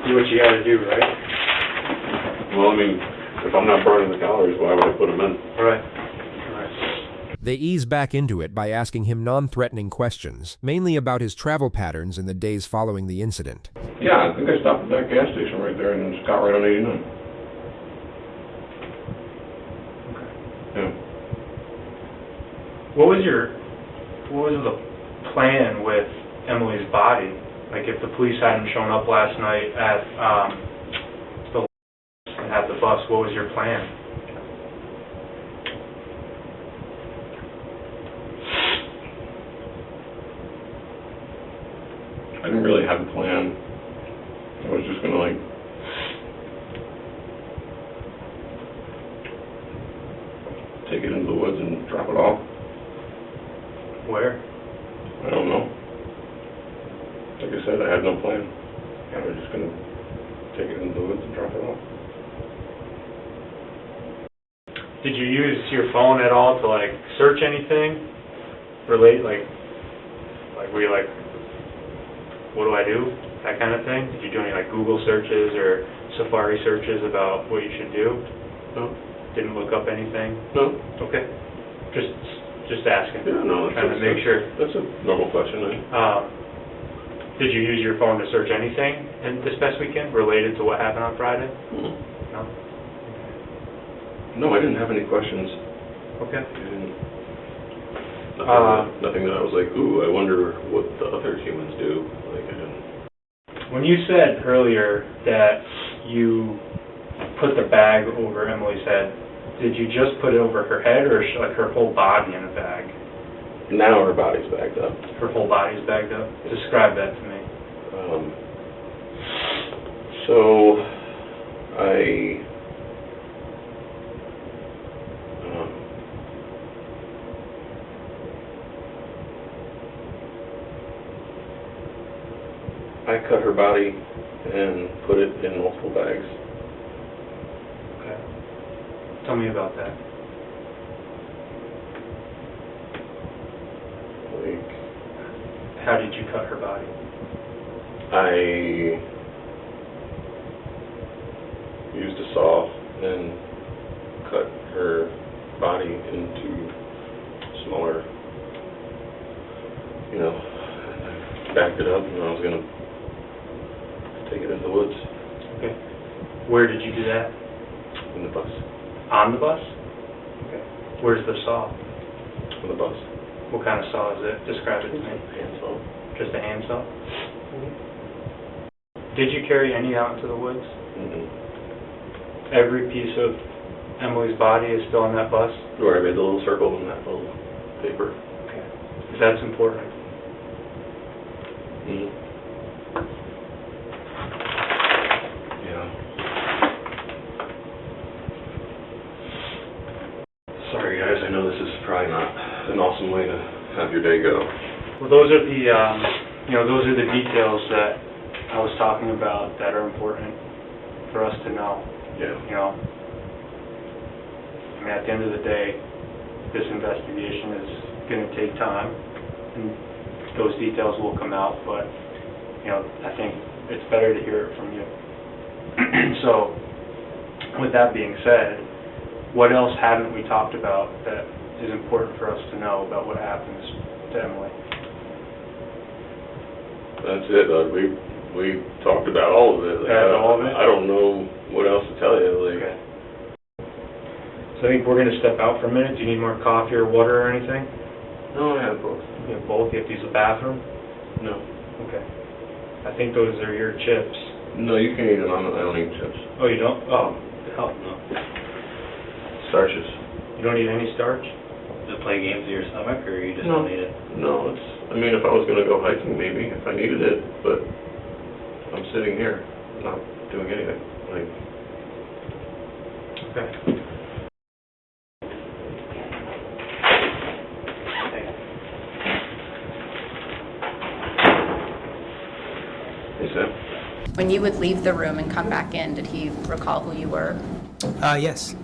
[SPEAKER 1] Do what you gotta do, right?
[SPEAKER 4] Well, I mean, if I'm not burning the calories, why would I put them in?
[SPEAKER 1] All right.
[SPEAKER 5] They ease back into it by asking him non-threatening questions, mainly about his travel patterns in the days following the incident.
[SPEAKER 4] Yeah, I think I stopped at that gas station right there and just got right on 89. Yeah.
[SPEAKER 1] What was the plan with Emily's body? Like, if the police hadn't shown up last night at the bus, what was your plan?
[SPEAKER 4] I didn't really have a plan. I was just gonna, like, take it into the woods and drop it off.
[SPEAKER 1] Where?
[SPEAKER 4] I don't know. Like I said, I had no plan. I was just gonna take it into the woods and drop it off.
[SPEAKER 1] Did you use your phone at all to, like, search anything? Relate, like were you like, what do I do? That kind of thing? Did you do any, like, Google searches or Safari searches about what you should do?
[SPEAKER 4] No.
[SPEAKER 1] Didn't look up anything?
[SPEAKER 4] No.
[SPEAKER 1] Okay. Just asking.
[SPEAKER 4] Yeah, no,
[SPEAKER 1] Trying to make sure.
[SPEAKER 4] That's a normal question.
[SPEAKER 1] Did you use your phone to search anything this past weekend related to what happened on Friday?
[SPEAKER 4] Mm-hmm.
[SPEAKER 1] No?
[SPEAKER 4] No, I didn't have any questions.
[SPEAKER 1] Okay.
[SPEAKER 4] I didn't. Nothing that I was like, ooh, I wonder what the other humans do. Like,
[SPEAKER 1] When you said earlier that you put the bag over Emily's head, did you just put it over her head or like her whole body in a bag?
[SPEAKER 4] Now her body's bagged up.
[SPEAKER 1] Her whole body's bagged up? Describe that to me.
[SPEAKER 4] So, I cut her body and put it in multiple bags.
[SPEAKER 1] Okay. Tell me about that.
[SPEAKER 4] Like,
[SPEAKER 1] how did you cut her body?
[SPEAKER 4] I used a saw and cut her body into smaller, backed it up and I was going to take it into the woods.
[SPEAKER 1] Okay. Where did you do that?
[SPEAKER 4] In the bus.
[SPEAKER 1] On the bus? Okay. Where's the saw?
[SPEAKER 4] On the bus.
[SPEAKER 1] What kind of saw is it? Describe it to me.
[SPEAKER 4] Hand saw.
[SPEAKER 1] Just a hand saw? Did you carry any out into the woods? Every piece of Emily's body is still in that bus?
[SPEAKER 4] Where I made the little circle in that little paper.
[SPEAKER 1] Okay. That's important.
[SPEAKER 4] Yeah. Sorry guys, I know this is probably not an awesome way to have your day go.
[SPEAKER 1] Well, those are the, those are the details that I was talking about that are important for us to know.
[SPEAKER 4] Yeah.
[SPEAKER 1] At the end of the day, this investigation is going to take time, and those details will come out, but, I think it's better to hear it from you. So, with that being said, what else haven't we talked about that is important for us to know about what happens to Emily?
[SPEAKER 4] That's it, we talked about all of it.
[SPEAKER 1] That's all of it?
[SPEAKER 4] I don't know what else to tell you,
[SPEAKER 1] Okay. So I think we're going to step out for a minute. Do you need more coffee or water or anything?
[SPEAKER 4] No, I have both.
[SPEAKER 1] You have both? You have to use the bathroom?
[SPEAKER 4] No.
[SPEAKER 1] Okay. I think those are your chips.
[SPEAKER 4] No, you can eat them. I don't eat chips.
[SPEAKER 1] Oh, you don't? Oh, hell no.
[SPEAKER 4] Starches.
[SPEAKER 1] You don't eat any starch?
[SPEAKER 12] Does it play games with your stomach, or you just
[SPEAKER 4] No.
[SPEAKER 12] don't need it?
[SPEAKER 4] No, if I was going to go hiking, maybe, if I needed it, but I'm sitting here, not doing anything.
[SPEAKER 1] Okay.
[SPEAKER 4] Hey, Sam.
[SPEAKER 10] When you would leave the room and come back in, did he recall who you were?
[SPEAKER 5] Yes.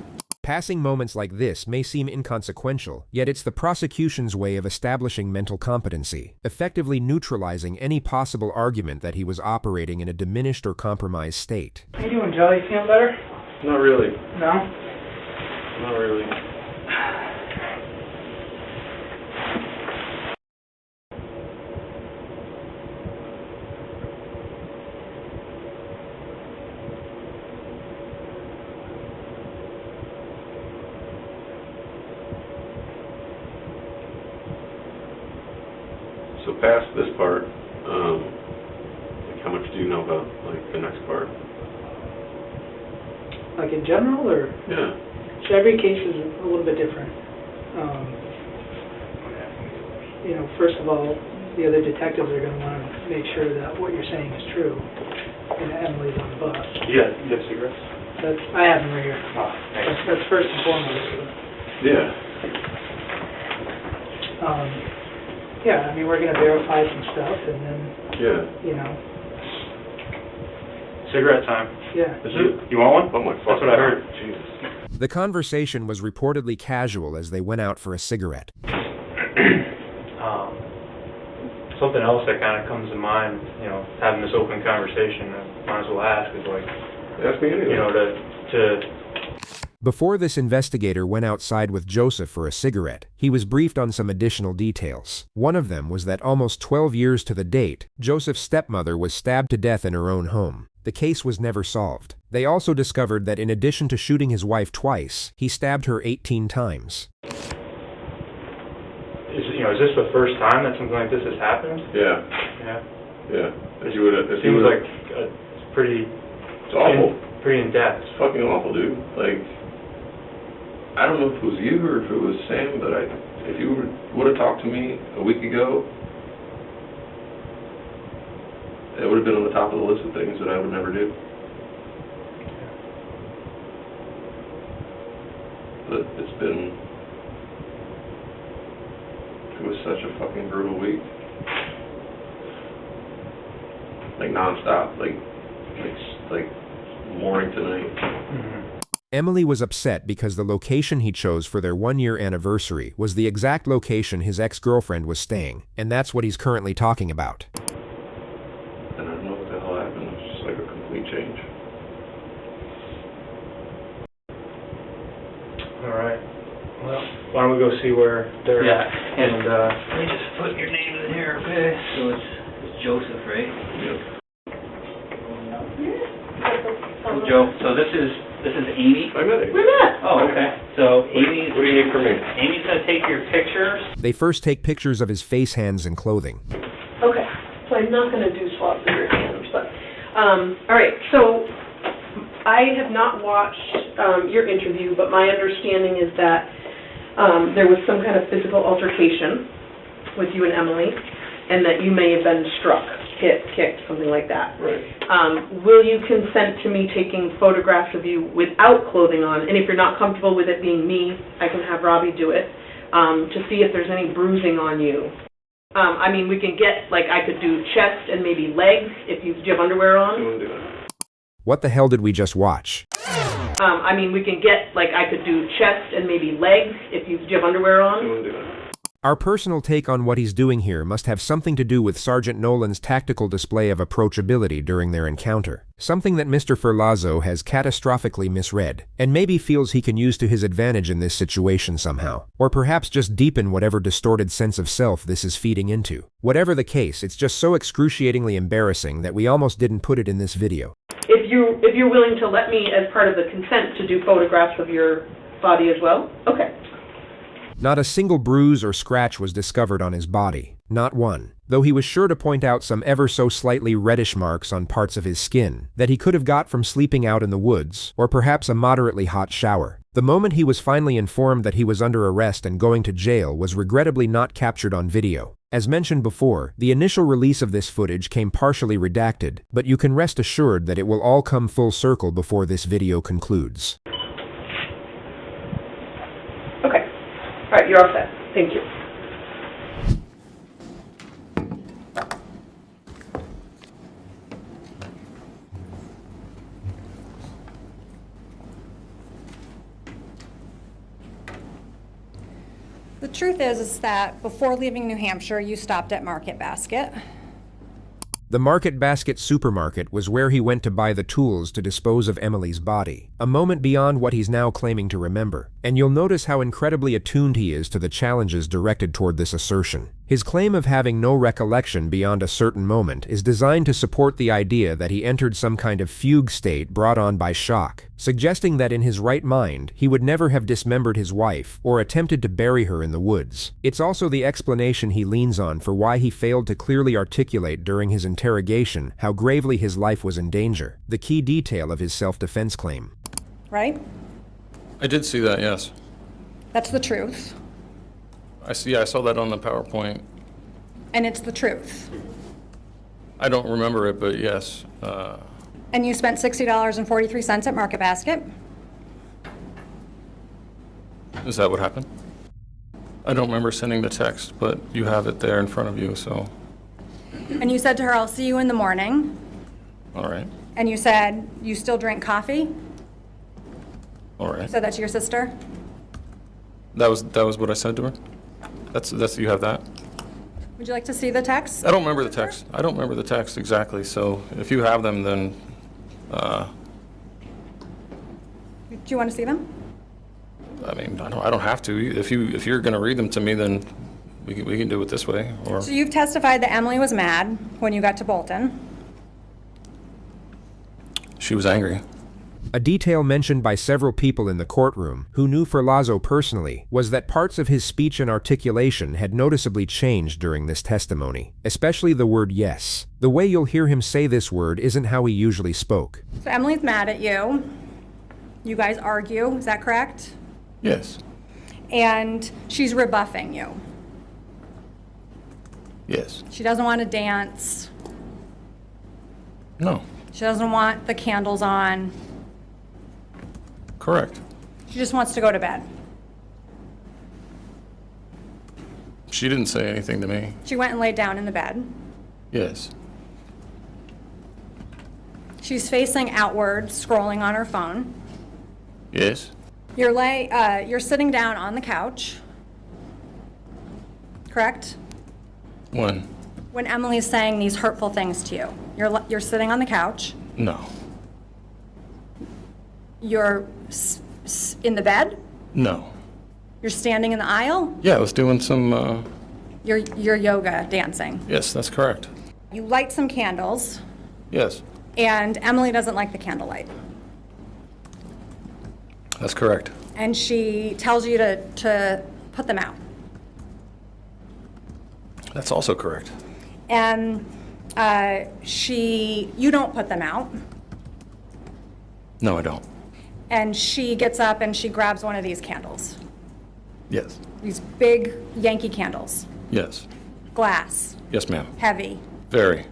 [SPEAKER 5] Passing moments like this may seem inconsequential, yet it's the prosecution's way of establishing mental competency, effectively neutralizing any possible argument that he was operating in a diminished or compromised state.
[SPEAKER 8] How you doing, Joe? You feeling better?
[SPEAKER 4] Not really.
[SPEAKER 8] No?
[SPEAKER 4] Not really. So past this part, how much do you know about the next part?
[SPEAKER 8] Like in general, or?
[SPEAKER 4] Yeah.
[SPEAKER 8] So every case is a little bit different. First of all, the other detectives are going to want to make sure that what you're saying is true. And Emily's on the bus.
[SPEAKER 1] You have cigarettes?
[SPEAKER 8] I have them right here.
[SPEAKER 1] Oh, thanks.
[SPEAKER 8] That's first and foremost.
[SPEAKER 4] Yeah.
[SPEAKER 8] We're going to verify some stuff, and then,
[SPEAKER 4] Yeah.
[SPEAKER 1] Cigarette time.
[SPEAKER 8] Yeah.
[SPEAKER 1] You want one?
[SPEAKER 4] Oh my fuck.
[SPEAKER 1] That's what I heard.
[SPEAKER 4] Jesus.
[SPEAKER 5] The conversation was reportedly casual as they went out for a cigarette.
[SPEAKER 1] Something else that kind of comes to mind, having this open conversation, I might as well ask, is
[SPEAKER 4] Ask me anything.
[SPEAKER 5] Before this investigator went outside with Joseph for a cigarette, he was briefed on some additional details. One of them was that almost 12 years to the date, Joseph's stepmother was stabbed to death in her own home. The case was never solved. They also discovered that in addition to shooting his wife twice, he stabbed her 18 times.
[SPEAKER 1] Is this the first time that something like this has happened?
[SPEAKER 4] Yeah.
[SPEAKER 1] Yeah.
[SPEAKER 4] Yeah, if you would've, if you
[SPEAKER 1] Seems
[SPEAKER 4] would've.
[SPEAKER 1] like it's pretty,
[SPEAKER 4] It's awful.
[SPEAKER 1] pretty in-depth.
[SPEAKER 4] It's fucking awful, dude. Like, I don't know if it was you or if it was Sam, but if you would've talked to me a week ago, it would've been on the top of the list of things that I would never do. But it was such a fucking brutal week. Like nonstop, like morning to night.
[SPEAKER 5] Emily was upset because the location he chose for their one-year anniversary was the exact location his ex-girlfriend was staying, and that's what he's currently talking about.
[SPEAKER 4] And I don't know what the hell happened. It was just like a complete change.
[SPEAKER 1] All right. Well, why don't we go see where they're
[SPEAKER 12] Yeah,
[SPEAKER 1] at?
[SPEAKER 12] and, let me just put your name in here, okay? So it's Joseph, right?
[SPEAKER 4] Yep.
[SPEAKER 12] Joe, so this is Amy?
[SPEAKER 4] I met him.
[SPEAKER 2] We met.
[SPEAKER 12] Oh, okay. So Amy's...
[SPEAKER 4] What do you need from me?
[SPEAKER 12] Amy's gonna take your pictures.
[SPEAKER 5] They first take pictures of his face, hands, and clothing.
[SPEAKER 2] Okay, so I'm not going to do swabs of your hands, but, all right, so I have not watched your interview, but my understanding is that there was some kind of physical altercation with you and Emily, and that you may have been struck, hit, kicked, something like that.
[SPEAKER 4] Right.
[SPEAKER 2] Will you consent to me taking photographs of you without clothing on? And if you're not comfortable with it being me, I can have Robbie do it, to see if there's any bruising on you. I mean, we can get, like, I could do chest and maybe legs, do you have underwear on?
[SPEAKER 4] Do it.
[SPEAKER 5] What the hell did we just watch?
[SPEAKER 2] I mean, we can get, like, I could do chest and maybe legs, do you have underwear on?
[SPEAKER 4] Do it.
[SPEAKER 5] Our personal take on what he's doing here must have something to do with Sergeant Nolan's tactical display of approachability during their encounter, something that Mr. Ferlazzo has catastrophically misread, and maybe feels he can use to his advantage in this situation somehow, or perhaps just deepen whatever distorted sense of self this is feeding into. Whatever the case, it's just so excruciatingly embarrassing that we almost didn't put it in this video.
[SPEAKER 2] If you're willing to let me, as part of the consent, to do photographs of your body as well? Okay.
[SPEAKER 5] Not a single bruise or scratch was discovered on his body, not one, though he was sure to point out some ever so slightly reddish marks on parts of his skin that he could have got from sleeping out in the woods, or perhaps a moderately hot shower. The moment he was finally informed that he was under arrest and going to jail was regrettably not captured on video. As mentioned before, the initial release of this footage came partially redacted, but you can rest assured that it will all come full circle before this video concludes.
[SPEAKER 2] Okay. All right, you're all set. Thank you.
[SPEAKER 13] The truth is that before leaving New Hampshire, you stopped at Market Basket.
[SPEAKER 5] The Market Basket supermarket was where he went to buy the tools to dispose of Emily's body, a moment beyond what he's now claiming to remember, and you'll notice how incredibly attuned he is to the challenges directed toward this assertion. His claim of having no recollection beyond a certain moment is designed to support the idea that he entered some kind of fugue state brought on by shock, suggesting that in his right mind, he would never have dismembered his wife or attempted to bury her in the woods. It's also the explanation he leans on for why he failed to clearly articulate during his interrogation how gravely his life was in danger, the key detail of his self-defense claim.
[SPEAKER 13] Right?
[SPEAKER 9] I did see that, yes.
[SPEAKER 13] That's the truth.
[SPEAKER 9] I saw that on the PowerPoint.
[SPEAKER 13] And it's the truth.
[SPEAKER 9] I don't remember it, but yes.
[SPEAKER 13] And you spent $60.43 at Market Basket?
[SPEAKER 9] Is that what happened? I don't remember sending the text, but you have it there in front of you, so.
[SPEAKER 13] And you said to her, I'll see you in the morning.
[SPEAKER 9] All right.
[SPEAKER 13] And you said, you still drink coffee?
[SPEAKER 9] All right.
[SPEAKER 13] You said that to your sister?
[SPEAKER 9] That was what I said to her? That's you have that?
[SPEAKER 13] Would you like to see the text?
[SPEAKER 9] I don't remember the text. I don't remember the text exactly, so if you have them, then,
[SPEAKER 13] Do you want to see them?
[SPEAKER 9] I mean, I don't have to. If you're gonna read them to me, then we can do it this way, or.
[SPEAKER 13] So you've testified that Emily was mad when you got to Bolton.
[SPEAKER 9] She was angry.
[SPEAKER 5] A detail mentioned by several people in the courtroom who knew Ferlazzo personally was that parts of his speech and articulation had noticeably changed during this testimony, especially the word yes. The way you'll hear him say this word isn't how he usually spoke.
[SPEAKER 13] So Emily's mad at you. You guys argue, is that correct?
[SPEAKER 9] Yes.
[SPEAKER 13] And she's rebuffing you.
[SPEAKER 9] Yes.
[SPEAKER 13] She doesn't want to dance.
[SPEAKER 9] No.
[SPEAKER 13] She doesn't want the candles on.
[SPEAKER 9] Correct.
[SPEAKER 13] She just wants to go to bed.
[SPEAKER 9] She didn't say anything to me.
[SPEAKER 13] She went and laid down in the bed.
[SPEAKER 9] Yes.
[SPEAKER 13] She's facing outward, scrolling on her phone.
[SPEAKER 9] Yes.
[SPEAKER 13] You're sitting down on the couch, correct?
[SPEAKER 9] When?
[SPEAKER 13] When Emily's saying these hurtful things to you. You're sitting on the couch.
[SPEAKER 9] No.
[SPEAKER 13] You're in the bed.
[SPEAKER 9] No.
[SPEAKER 13] You're standing in the aisle.
[SPEAKER 9] Yeah, I was doing some,
[SPEAKER 13] You're yoga dancing.
[SPEAKER 9] yes, that's correct.
[SPEAKER 13] You light some candles,
[SPEAKER 9] Yes,
[SPEAKER 13] and Emily doesn't like the candlelight.
[SPEAKER 9] that's correct.
[SPEAKER 13] And she tells you to put them out.
[SPEAKER 9] That's also correct.
[SPEAKER 13] And you don't put them out.
[SPEAKER 9] No, I don't.
[SPEAKER 13] And she gets up and she grabs one of these candles.
[SPEAKER 9] Yes.
[SPEAKER 13] These big Yankee candles.
[SPEAKER 9] Yes.
[SPEAKER 13] Glass.
[SPEAKER 9] Yes, ma'am.
[SPEAKER 13] Heavy.
[SPEAKER 9] Very.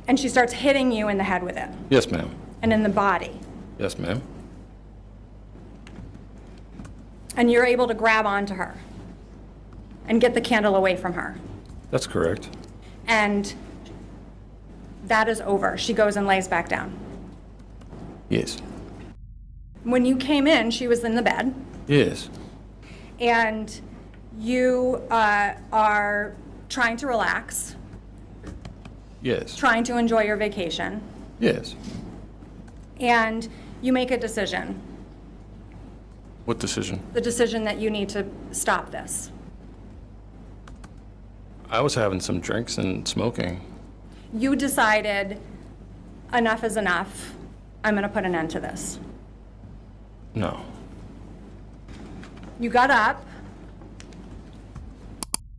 [SPEAKER 13] And she starts hitting you in the head with it.
[SPEAKER 9] Yes, ma'am.
[SPEAKER 13] And in the body.
[SPEAKER 9] Yes, ma'am.
[SPEAKER 13] And you're able to grab onto her and get the candle away from her.
[SPEAKER 9] That's correct.
[SPEAKER 13] And that is over. She goes and lays back down.
[SPEAKER 9] Yes.
[SPEAKER 13] When you came in, she was in the bed.
[SPEAKER 9] Yes.
[SPEAKER 13] And you are trying to relax,
[SPEAKER 9] Yes.
[SPEAKER 13] trying to enjoy your vacation,
[SPEAKER 9] Yes.
[SPEAKER 13] and you make a decision,
[SPEAKER 9] What decision?
[SPEAKER 13] the decision that you need to stop this.
[SPEAKER 9] I was having some drinks and smoking.
[SPEAKER 13] You decided, enough is enough, I'm going to put an end to this.
[SPEAKER 9] No.
[SPEAKER 13] You got up.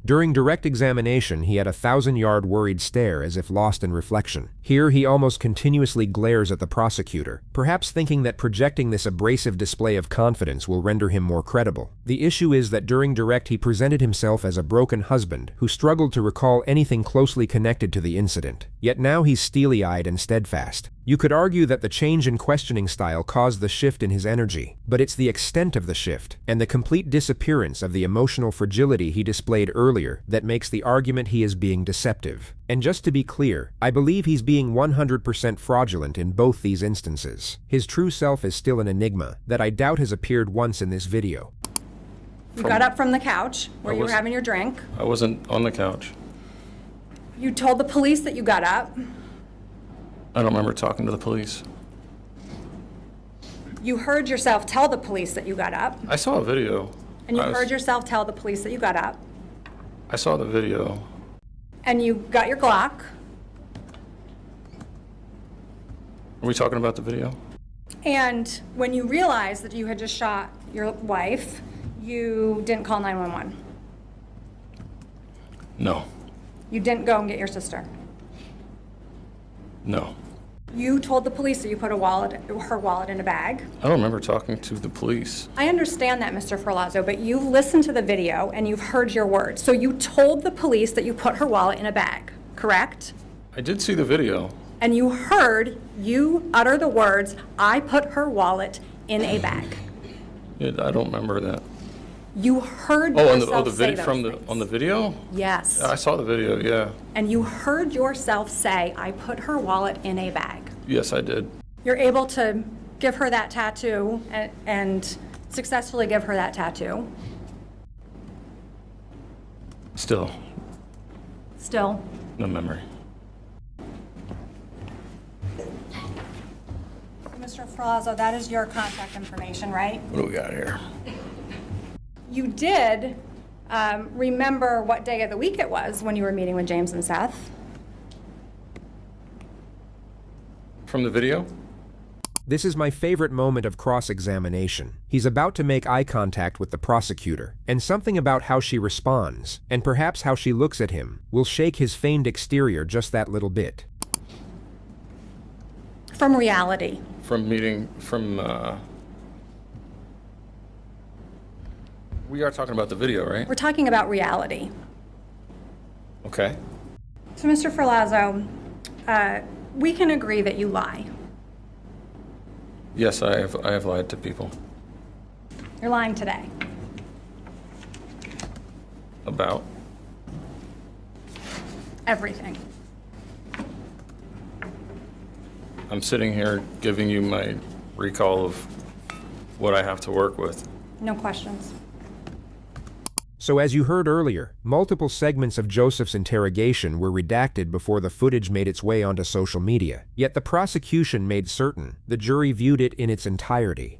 [SPEAKER 5] During direct examination, he had a 1,000-yard worried stare as if lost in reflection. Here, he almost continuously glares at the prosecutor, perhaps thinking that projecting this abrasive display of confidence will render him more credible. The issue is that during direct he presented himself as a broken husband who struggled to recall anything closely connected to the incident. Yet now he's steely-eyed and steadfast. You could argue that the change in questioning style caused the shift in his energy, but it's the extent of the shift and the complete disappearance of the emotional fragility he displayed earlier that makes the argument he is being deceptive. And just to be clear, I believe he's being 100% fraudulent in both these instances. His true self is still an enigma that I doubt has appeared once in this video.
[SPEAKER 13] You got up from the couch where you were having your drink.
[SPEAKER 9] I wasn't on the couch.
[SPEAKER 13] You told the police that you got up.
[SPEAKER 9] I don't remember talking to the police.
[SPEAKER 13] You heard yourself tell the police that you got up.
[SPEAKER 9] I saw a video.
[SPEAKER 13] And you heard yourself tell the police that you got up.
[SPEAKER 9] I saw the video.
[SPEAKER 13] And you got your Glock.
[SPEAKER 9] Are we talking about the video?
[SPEAKER 13] And when you realized that you had just shot your wife, you didn't call 911.
[SPEAKER 9] No.
[SPEAKER 13] You didn't go and get your sister.
[SPEAKER 9] No.
[SPEAKER 13] You told the police that you put her wallet in a bag.
[SPEAKER 9] I don't remember talking to the police.
[SPEAKER 13] I understand that, Mr. Ferlazzo, but you've listened to the video and you've heard your words. So you told the police that you put her wallet in a bag, correct?
[SPEAKER 9] I did see the video.
[SPEAKER 13] And you heard you utter the words, "I put her wallet in a bag."
[SPEAKER 9] I don't remember that.
[SPEAKER 13] You heard
[SPEAKER 9] Oh,
[SPEAKER 13] yourself
[SPEAKER 9] the
[SPEAKER 13] say
[SPEAKER 9] video
[SPEAKER 13] those
[SPEAKER 9] on the video?
[SPEAKER 13] Yes.
[SPEAKER 9] I saw the video, yeah.
[SPEAKER 13] And you heard yourself say, "I put her wallet in a bag."
[SPEAKER 9] Yes, I did.
[SPEAKER 13] You're able to give her that tattoo and successfully give her that tattoo.
[SPEAKER 9] Still,
[SPEAKER 13] Still.
[SPEAKER 9] no memory.
[SPEAKER 13] Mr. Ferlazzo, that is your contact information, right?
[SPEAKER 9] What do we got here?
[SPEAKER 13] You did remember what day of the week it was when you were meeting with James and Seth.
[SPEAKER 9] From the video?
[SPEAKER 5] This is my favorite moment of cross-examination. He's about to make eye contact with the prosecutor, and something about how she responds, and perhaps how she looks at him, will shake his feigned exterior just that little bit.
[SPEAKER 13] From reality.
[SPEAKER 9] We are talking about the video, right?
[SPEAKER 13] We're talking about reality.
[SPEAKER 9] Okay.
[SPEAKER 13] So, Mr. Ferlazzo, we can agree that you lie.
[SPEAKER 9] Yes, I have lied to people.
[SPEAKER 13] You're lying today.
[SPEAKER 9] About?
[SPEAKER 13] Everything.
[SPEAKER 9] I'm sitting here giving you my recall of what I have to work with.
[SPEAKER 13] No questions.
[SPEAKER 5] So as you heard earlier, multiple segments of Joseph's interrogation were redacted before the footage made its way onto social media. Yet the prosecution made certain the jury viewed it in its entirety.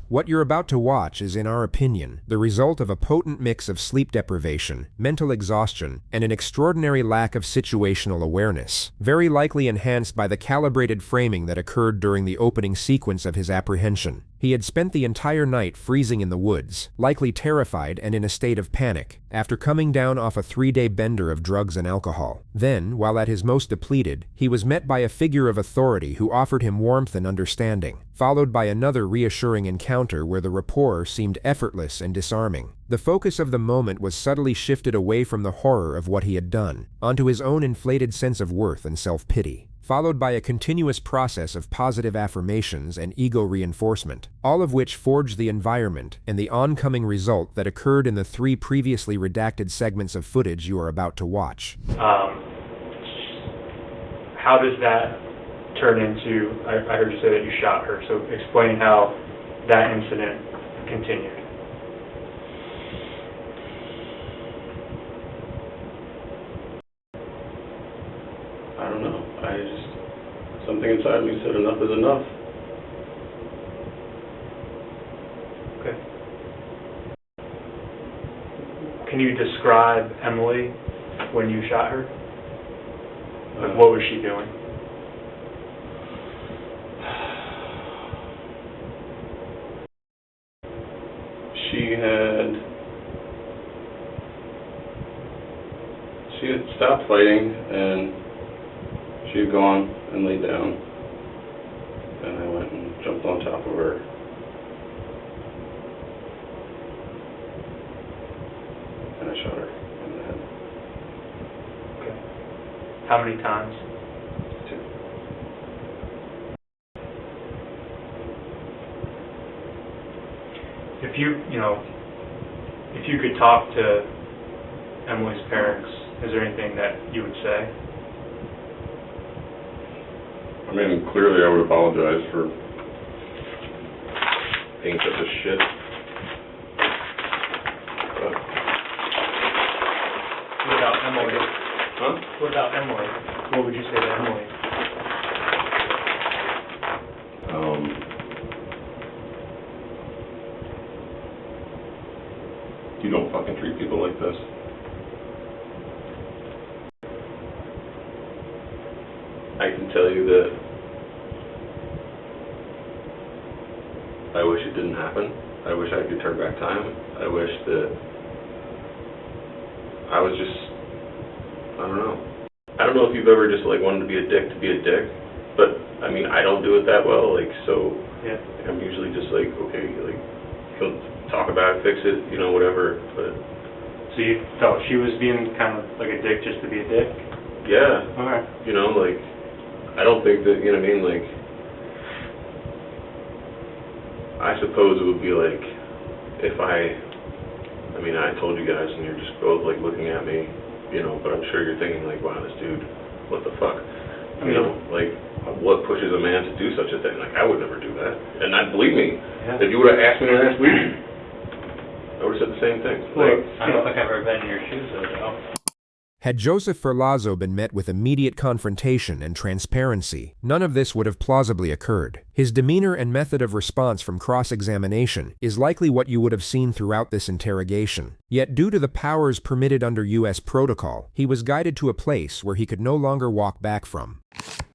[SPEAKER 5] What you're about to watch is, in our opinion, the result of a potent mix of sleep deprivation, mental exhaustion, and an extraordinary lack of situational awareness, very likely enhanced by the calibrated framing that occurred during the opening sequence of his apprehension. He had spent the entire night freezing in the woods, likely terrified and in a state of panic, after coming down off a 3-day bender of drugs and alcohol. Then, while at his most depleted, he was met by a figure of authority who offered him warmth and understanding, followed by another reassuring encounter where the rapport seemed effortless and disarming. The focus of the moment was subtly shifted away from the horror of what he had done, onto his own inflated sense of worth and self-pity, followed by a continuous process of positive affirmations and ego reinforcement, all of which forged the environment and the oncoming result that occurred in the 3 previously redacted segments of footage you are about to watch.
[SPEAKER 1] How does that turn into, I heard you say that you shot her, so explain how that incident continued.
[SPEAKER 4] I don't know. Something inside me said enough is enough.
[SPEAKER 1] Okay. Can you describe Emily when you shot her? Like, what was she doing? She had stopped fighting, and she had gone and laid down, and I went and jumped on top of her. And I shot her in the head. Okay. How many times?
[SPEAKER 4] 2.
[SPEAKER 1] If you could talk to Emily's parents, is there anything that you would say?
[SPEAKER 4] I mean, clearly I would apologize for being such a shit. But
[SPEAKER 1] What about Emily?
[SPEAKER 4] Huh?
[SPEAKER 1] What about Emily? What would you say to Emily?
[SPEAKER 4] You don't fucking treat people like this. I can tell you that I wish it didn't happen. I wish I could turn back time. I wish that I was just, I don't know. I don't know if you've ever just like wanted to be a dick, but I mean, I don't do it that well, like, so
[SPEAKER 1] Yeah.
[SPEAKER 4] I'm usually just like, okay, like, he'll talk about it, fix it, you know, whatever, but
[SPEAKER 1] So you felt she was being kind of like a dick just to be a dick?
[SPEAKER 4] yeah,
[SPEAKER 1] Okay.
[SPEAKER 4] you know, like, I don't think that, you know what I mean, like, I suppose it would be like, if I told you guys and you're just both like looking at me, you know, but I'm sure you're thinking like, wow, this dude, what the fuck? You know, like, what pushes a man to do such a thing? Like, I would never do that. And believe me, if you would have asked me last week, I would have said the same thing. Like,
[SPEAKER 12] I don't think I've ever been in your shoes, though.
[SPEAKER 5] Had Joseph Ferlazzo been met with immediate confrontation and transparency, none of this would have plausibly occurred. His demeanor and method of response from cross-examination is likely what you would have seen throughout this interrogation. Yet due to the powers permitted under U.S. protocol, he was guided to a place where he could no longer walk back from.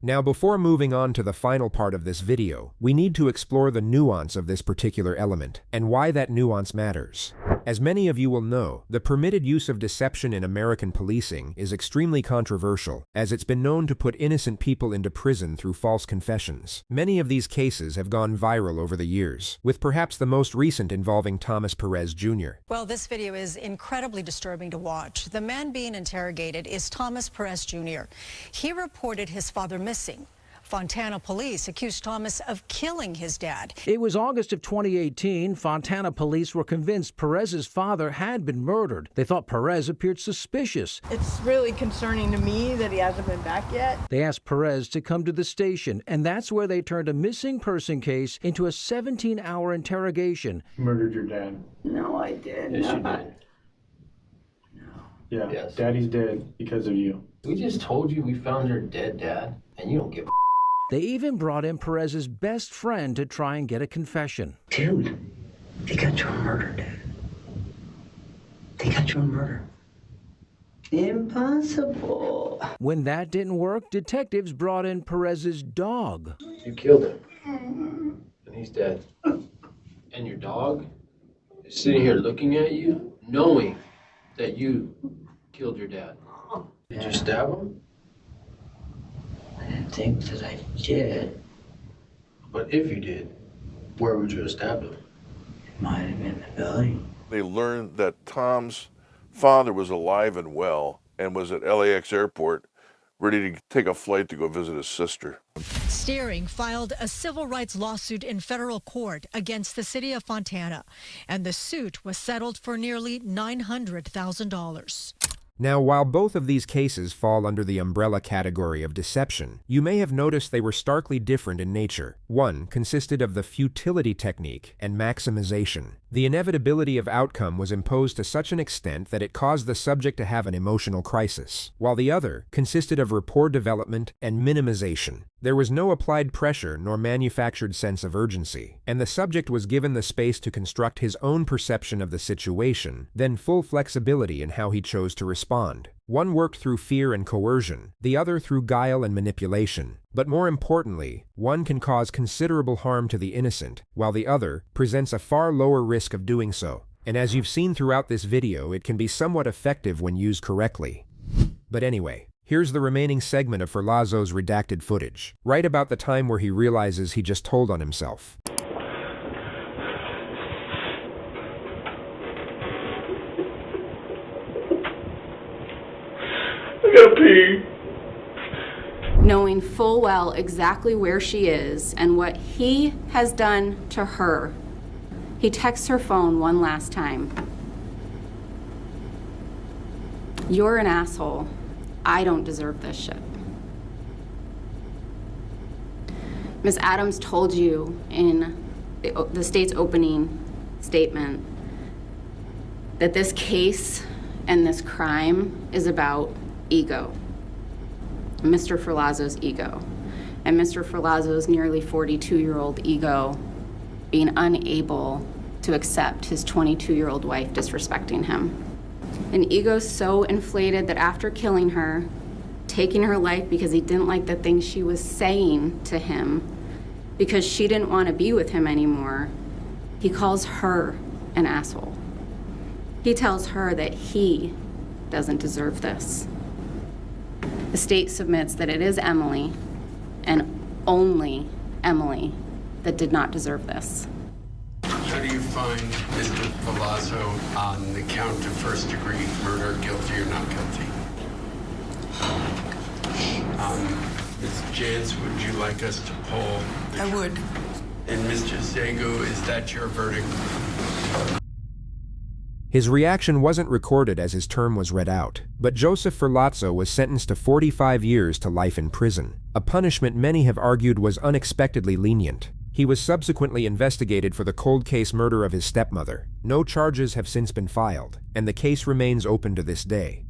[SPEAKER 5] Now, before moving on to the final part of this video, we need to explore the nuance of this particular element, and why that nuance matters. As many of you will know, the permitted use of deception in American policing is extremely controversial, as it's been known to put innocent people into prison through false confessions. Many of these cases have gone viral over the years, with perhaps the most recent involving Thomas Perez Jr.
[SPEAKER 14] Well, this video is incredibly disturbing to watch. The man being interrogated is Thomas Perez Jr. He reported his father missing. Fontana police accused Thomas of killing his dad.
[SPEAKER 15] It was August of 2018. Fontana police were convinced Perez's father had been murdered. They thought Perez appeared suspicious.
[SPEAKER 16] It's really concerning to me that he hasn't been back yet.
[SPEAKER 15] They asked Perez to come to the station, and that's where they turned a missing person case into a 17-hour interrogation.
[SPEAKER 17] You murdered your dad.
[SPEAKER 16] No, I did.
[SPEAKER 12] Yes, you did.
[SPEAKER 17] Yeah,
[SPEAKER 12] Yes.
[SPEAKER 17] Daddy's dead because of you.
[SPEAKER 12] We just told you we found your dead dad, and you don't give a
[SPEAKER 15] They even brought in Perez's best friend to try and get a confession.
[SPEAKER 16] Dude, they got you on murder, Dad. They got you on murder. Impossible.
[SPEAKER 15] When that didn't work, detectives brought in Perez's dog.
[SPEAKER 12] You killed him, and he's dead. And your dog is sitting here looking at you, knowing that you killed your dad. Did you stab him?
[SPEAKER 16] I didn't think that I did.
[SPEAKER 12] But if you did, where would you have stabbed him?
[SPEAKER 16] It might have been the belly.
[SPEAKER 18] They learned that Tom's father was alive and well and was at LAX airport ready to take a flight to go visit his sister.
[SPEAKER 14] Steering filed a civil rights lawsuit in federal court against the city of Fontana, and the suit was settled for nearly $900,000.
[SPEAKER 5] Now, while both of these cases fall under the umbrella category of deception, you may have noticed they were starkly different in nature. One consisted of the futility technique and maximization. The inevitability of outcome was imposed to such an extent that it caused the subject to have an emotional crisis, while the other consisted of rapport development and minimization. There was no applied pressure nor manufactured sense of urgency, and the subject was given the space to construct his own perception of the situation, then full flexibility in how he chose to respond. One worked through fear and coercion, the other through guile and manipulation. But more importantly, one can cause considerable harm to the innocent, while the other presents a far lower risk of doing so. And as you've seen throughout this video, it can be somewhat effective when used correctly. But anyway, here's the remaining segment of Ferlazzo's redacted footage, right about the time where he realizes he just told on himself.
[SPEAKER 18] I gotta pee.
[SPEAKER 10] Knowing full well exactly where she is and what he has done to her, he texts her phone one last time. You're an asshole. I don't deserve this shit. Ms. Adams told you in the state's opening statement that this case and this crime is about ego. Mr. Ferlazzo's ego. And Mr. Ferlazzo's nearly 42-year-old ego being unable to accept his 22-year-old wife disrespecting him. An ego so inflated that after killing her, taking her life because he didn't like the things she was saying to him, because she didn't want to be with him anymore, he calls her an asshole. He tells her that he doesn't deserve this. The state submits that it is Emily, and only Emily, that did not deserve this.
[SPEAKER 6] How do you find Mr. Ferlazzo on the count of first-degree murder, guilty or not guilty? Ms. Jantz, would you like us to poll?
[SPEAKER 11] I would.
[SPEAKER 6] And Mr. Zago, is that your verdict?
[SPEAKER 5] His reaction wasn't recorded as his term was read out, but Joseph Ferlazzo was sentenced to 45 years to life in prison, a punishment many have argued was unexpectedly lenient. He was subsequently investigated for the cold case murder of his stepmother. No charges have since been filed, and the case remains open to this day.